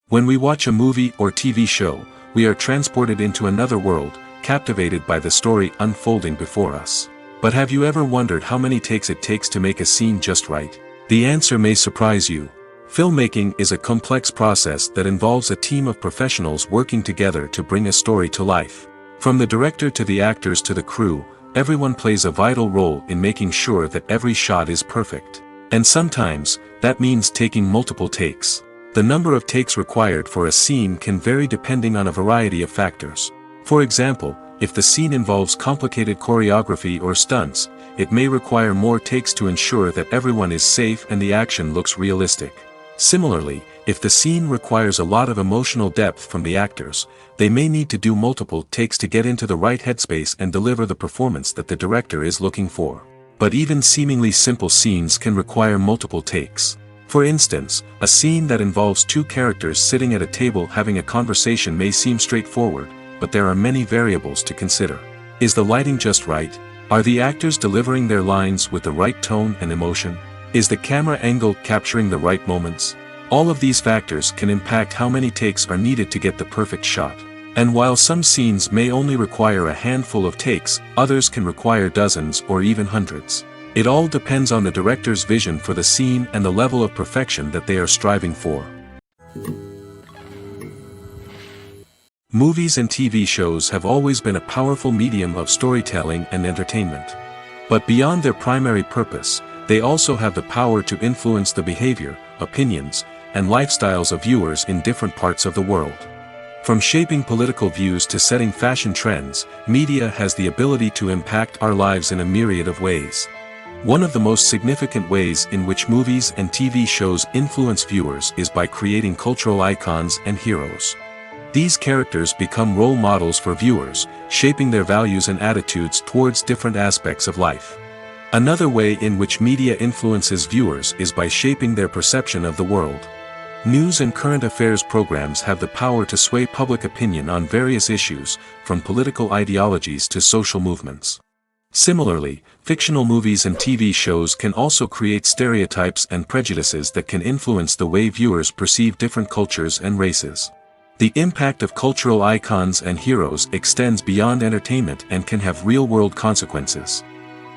When we watch a movie or TV show, we are transported into another world, captivated by the story unfolding before us. But have you ever wondered how many takes it takes to make a scene just right? The answer may surprise you. Filmmaking is a complex process that involves a team of professionals working together to bring a story to life. From the director to the actors to the crew, everyone plays a vital role in making sure that every shot is perfect. And sometimes, that means taking multiple takes. The number of takes required for a scene can vary depending on a variety of factors. For example, if the scene involves complicated choreography or stunts, it may require more takes to ensure that everyone is safe and the action looks realistic. Similarly, if the scene requires a lot of emotional depth from the actors, they may need to do multiple takes to get into the right headspace and deliver the performance that the director is looking for. But even seemingly simple scenes can require multiple takes. For instance, a scene that involves two characters sitting at a table having a conversation may seem straightforward, but there are many variables to consider. Is the lighting just right? Are the actors delivering their lines with the right tone and emotion? Is the camera angle capturing the right moments? All of these factors can impact how many takes are needed to get the perfect shot. And while some scenes may only require a handful of takes, others can require dozens or even hundreds. It all depends on the director's vision for the scene and the level of perfection that they are striving for. Movies and TV shows have always been a powerful medium of storytelling and entertainment. But beyond their primary purpose, they also have the power to influence the behavior, opinions, and lifestyles of viewers in different parts of the world. From shaping political views to setting fashion trends, media has the ability to impact our lives in a myriad of ways. One of the most significant ways in which movies and TV shows influence viewers is by creating cultural icons and heroes. These characters become role models for viewers, shaping their values and attitudes towards different aspects of life. Another way in which media influences viewers is by shaping their perception of the world. News and current affairs programs have the power to sway public opinion on various issues, from political ideologies to social movements. Similarly, fictional movies and TV shows can also create stereotypes and prejudices that can influence the way viewers perceive different cultures and races. The impact of cultural icons and heroes extends beyond entertainment and can have real-world consequences.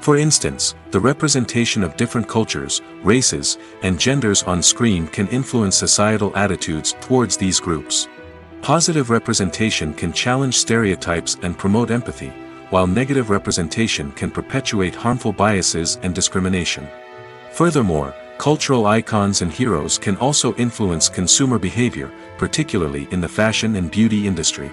For instance, the representation of different cultures, races, and genders on screen can influence societal attitudes towards these groups. Positive representation can challenge stereotypes and promote empathy, while negative representation can perpetuate harmful biases and discrimination. Furthermore, cultural icons and heroes can also influence consumer behavior, particularly in the fashion and beauty industry.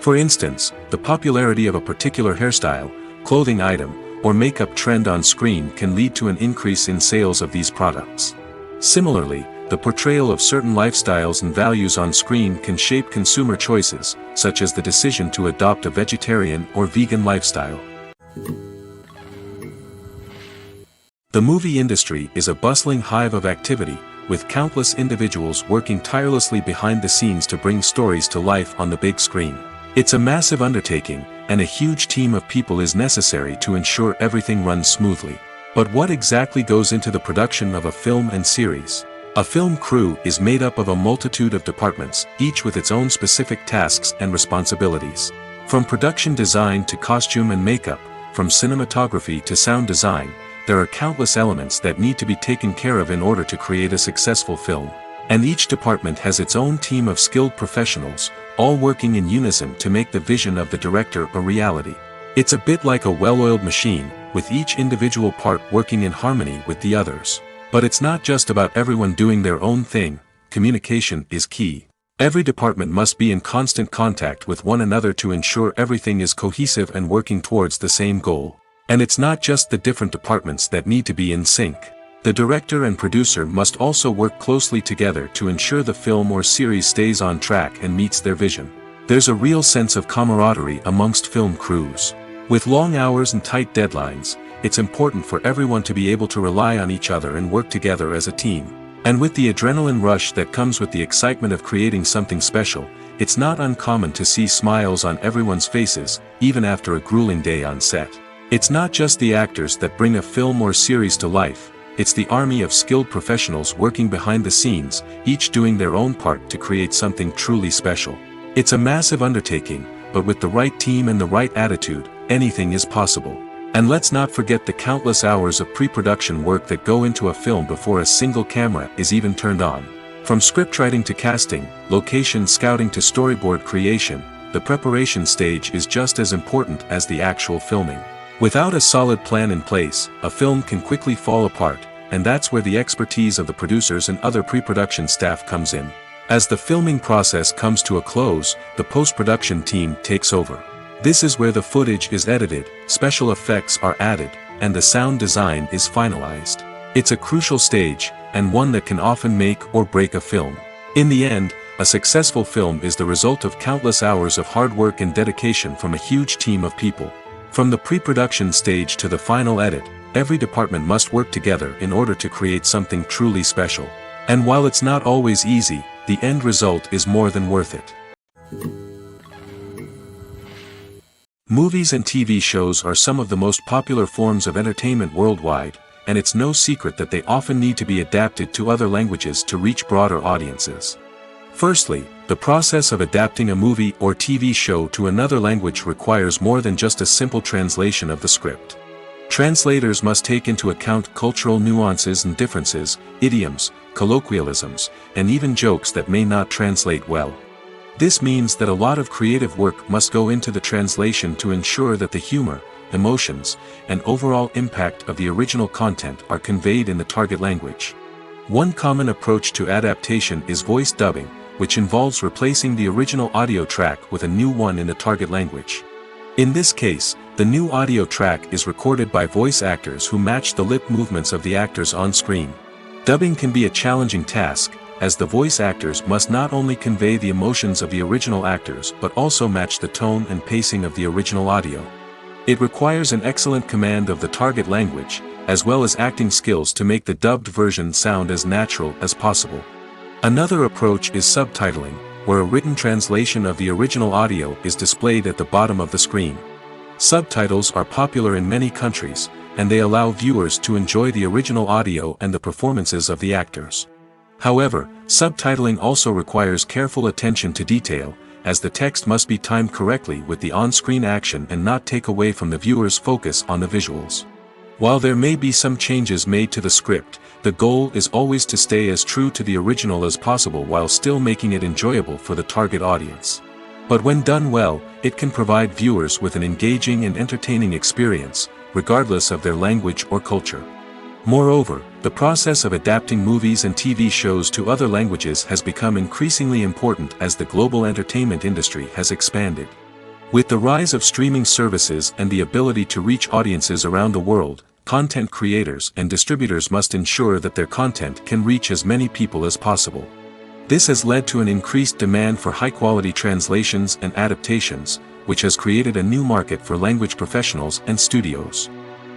For instance, the popularity of a particular hairstyle, clothing item, or makeup trend on screen can lead to an increase in sales of these products. Similarly, the portrayal of certain lifestyles and values on screen can shape consumer choices, such as the decision to adopt a vegetarian or vegan lifestyle. The movie industry is a bustling hive of activity, with countless individuals working tirelessly behind the scenes to bring stories to life on the big screen. It's a massive undertaking, and a huge team of people is necessary to ensure everything runs smoothly. But what exactly goes into the production of a film and series? A film crew is made up of a multitude of departments, each with its own specific tasks and responsibilities. From production design to costume and makeup, from cinematography to sound design, there are countless elements that need to be taken care of in order to create a successful film. And each department has its own team of skilled professionals, all working in unison to make the vision of the director a reality. It's a bit like a well-oiled machine, with each individual part working in harmony with the others. But it's not just about everyone doing their own thing. Communication is key. Every department must be in constant contact with one another to ensure everything is cohesive and working towards the same goal. And it's not just the different departments that need to be in sync. The director and producer must also work closely together to ensure the film or series stays on track and meets their vision. There's a real sense of camaraderie amongst film crews. With long hours and tight deadlines, it's important for everyone to be able to rely on each other and work together as a team. And with the adrenaline rush that comes with the excitement of creating something special, it's not uncommon to see smiles on everyone's faces, even after a grueling day on set. It's not just the actors that bring a film or series to life. It's the army of skilled professionals working behind the scenes, each doing their own part to create something truly special. It's a massive undertaking, but with the right team and the right attitude, anything is possible. And let's not forget the countless hours of pre-production work that go into a film before a single camera is even turned on. From scriptwriting to casting, location scouting to storyboard creation, the preparation stage is just as important as the actual filming. Without a solid plan in place, a film can quickly fall apart, and that's where the expertise of the producers and other pre-production staff comes in. As the filming process comes to a close, the post-production team takes over. This is where the footage is edited, special effects are added, and the sound design is finalized. It's a crucial stage, and one that can often make or break a film. In the end, a successful film is the result of countless hours of hard work and dedication from a huge team of people. From the pre-production stage to the final edit, every department must work together in order to create something truly special. And while it's not always easy, the end result is more than worth it. Movies and TV shows are some of the most popular forms of entertainment worldwide, and it's no secret that they often need to be adapted to other languages to reach broader audiences. Firstly, the process of adapting a movie or TV show to another language requires more than just a simple translation of the script. Translators must take into account cultural nuances and differences, idioms, colloquialisms, and even jokes that may not translate well. This means that a lot of creative work must go into the translation to ensure that the humor, emotions, and overall impact of the original content are conveyed in the target language. One common approach to adaptation is voice dubbing, which involves replacing the original audio track with a new one in the target language. In this case, the new audio track is recorded by voice actors who match the lip movements of the actors on screen. Dubbing can be a challenging task, as the voice actors must not only convey the emotions of the original actors but also match the tone and pacing of the original audio. It requires an excellent command of the target language, as well as acting skills to make the dubbed version sound as natural as possible. Another approach is subtitling, where a written translation of the original audio is displayed at the bottom of the screen. Subtitles are popular in many countries, and they allow viewers to enjoy the original audio and the performances of the actors. However, subtitling also requires careful attention to detail, as the text must be timed correctly with the on-screen action and not take away from the viewer's focus on the visuals. While there may be some changes made to the script, the goal is always to stay as true to the original as possible while still making it enjoyable for the target audience. But when done well, it can provide viewers with an engaging and entertaining experience, regardless of their language or culture. Moreover, the process of adapting movies and TV shows to other languages has become increasingly important as the global entertainment industry has expanded. With the rise of streaming services and the ability to reach audiences around the world, content creators and distributors must ensure that their content can reach as many people as possible. This has led to an increased demand for high-quality translations and adaptations, which has created a new market for language professionals and studios.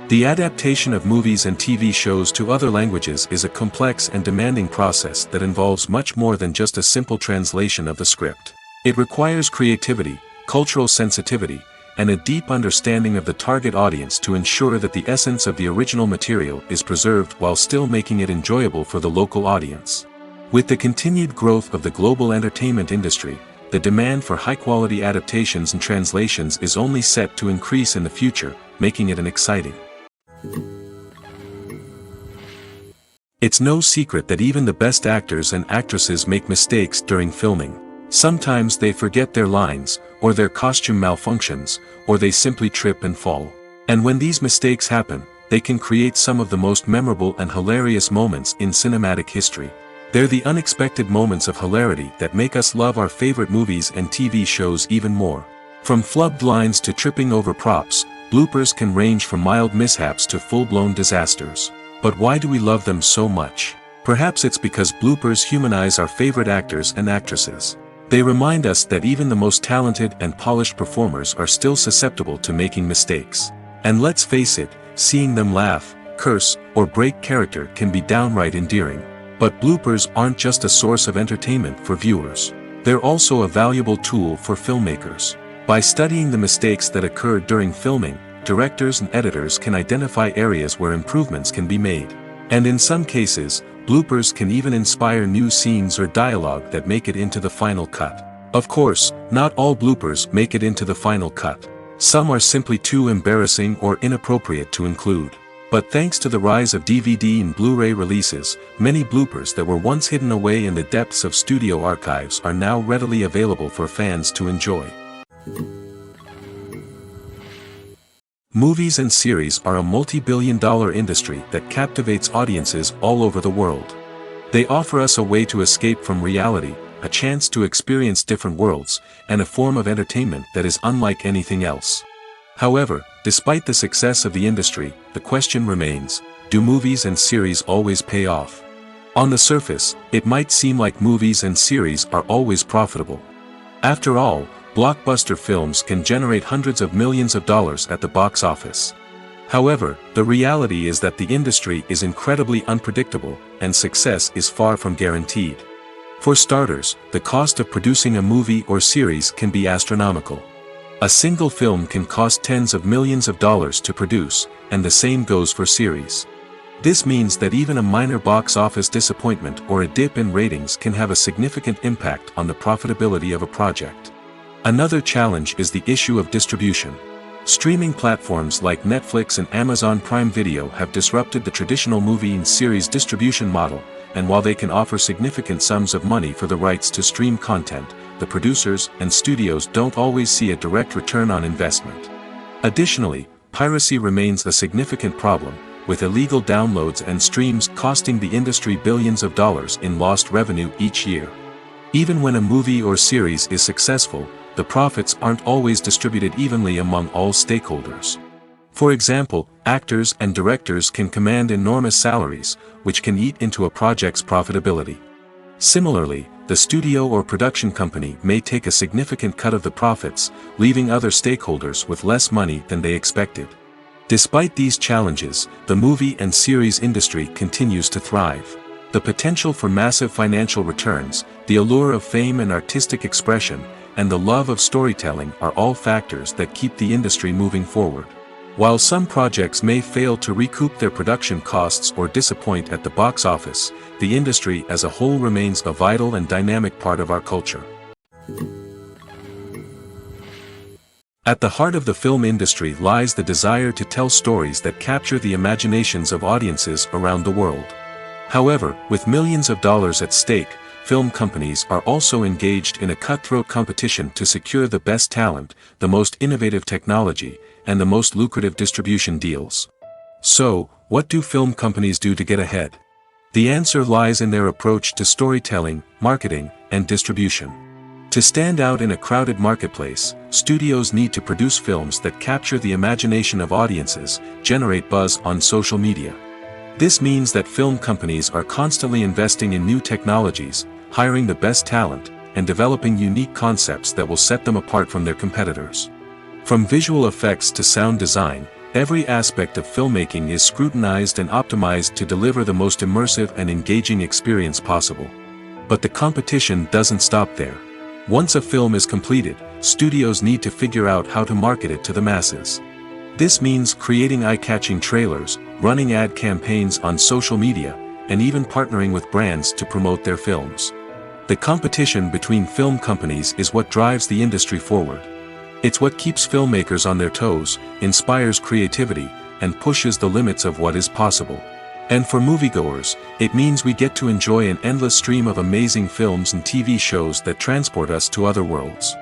The adaptation of movies and TV shows to other languages is a complex and demanding process that involves much more than just a simple translation of the script. It requires creativity, cultural sensitivity, and a deep understanding of the target audience to ensure that the essence of the original material is preserved while still making it enjoyable for the local audience. With the continued growth of the global entertainment industry, the demand for high-quality adaptations and translations is only set to increase in the future, making it an exciting. It's no secret that even the best actors and actresses make mistakes during filming. Sometimes they forget their lines, or their costume malfunctions, or they simply trip and fall. And when these mistakes happen, they can create some of the most memorable and hilarious moments in cinematic history. They're the unexpected moments of hilarity that make us love our favorite movies and TV shows even more. From flubbed lines to tripping over props, bloopers can range from mild mishaps to full-blown disasters. But why do we love them so much? Perhaps it's because bloopers humanize our favorite actors and actresses. They remind us that even the most talented and polished performers are still susceptible to making mistakes. And let's face it, seeing them laugh, curse, or break character can be downright endearing. But bloopers aren't just a source of entertainment for viewers. They're also a valuable tool for filmmakers. By studying the mistakes that occurred during filming, directors and editors can identify areas where improvements can be made. And in some cases, bloopers can even inspire new scenes or dialogue that make it into the final cut. Of course, not all bloopers make it into the final cut. Some are simply too embarrassing or inappropriate to include. But thanks to the rise of DVD and Blu-ray releases, many bloopers that were once hidden away in the depths of studio archives are now readily available for fans to enjoy. Movies and series are a multi-billion-dollar industry that captivates audiences all over the world. They offer us a way to escape from reality, a chance to experience different worlds, and a form of entertainment that is unlike anything else. However, despite the success of the industry, the question remains, do movies and series always pay off? On the surface, it might seem like movies and series are always profitable. After all, blockbuster films can generate hundreds of millions of dollars at the box office. However, the reality is that the industry is incredibly unpredictable, and success is far from guaranteed. For starters, the cost of producing a movie or series can be astronomical. A single film can cost tens of millions of dollars to produce, and the same goes for series. This means that even a minor box office disappointment or a dip in ratings can have a significant impact on the profitability of a project. Another challenge is the issue of distribution. Streaming platforms like Netflix and Amazon Prime Video have disrupted the traditional movie and series distribution model, and while they can offer significant sums of money for the rights to stream content, the producers and studios don't always see a direct return on investment. Additionally, piracy remains a significant problem, with illegal downloads and streams costing the industry billions of dollars in lost revenue each year. Even when a movie or series is successful, the profits aren't always distributed evenly among all stakeholders. For example, actors and directors can command enormous salaries, which can eat into a project's profitability. Similarly, the studio or production company may take a significant cut of the profits, leaving other stakeholders with less money than they expected. Despite these challenges, the movie and series industry continues to thrive. The potential for massive financial returns, the allure of fame and artistic expression, and the love of storytelling are all factors that keep the industry moving forward. While some projects may fail to recoup their production costs or disappoint at the box office, the industry as a whole remains a vital and dynamic part of our culture. At the heart of the film industry lies the desire to tell stories that capture the imaginations of audiences around the world. However, with millions of dollars at stake, film companies are also engaged in a cutthroat competition to secure the best talent, the most innovative technology, and the most lucrative distribution deals. So, what do film companies do to get ahead? The answer lies in their approach to storytelling, marketing, and distribution. To stand out in a crowded marketplace, studios need to produce films that capture the imagination of audiences, generate buzz on social media. This means that film companies are constantly investing in new technologies, hiring the best talent, and developing unique concepts that will set them apart from their competitors. From visual effects to sound design, every aspect of filmmaking is scrutinized and optimized to deliver the most immersive and engaging experience possible. But the competition doesn't stop there. Once a film is completed, studios need to figure out how to market it to the masses. This means creating eye-catching trailers, running ad campaigns on social media, and even partnering with brands to promote their films. The competition between film companies is what drives the industry forward. It's what keeps filmmakers on their toes, inspires creativity, and pushes the limits of what is possible. And for moviegoers, it means we get to enjoy an endless stream of amazing films and TV shows that transport us to other worlds.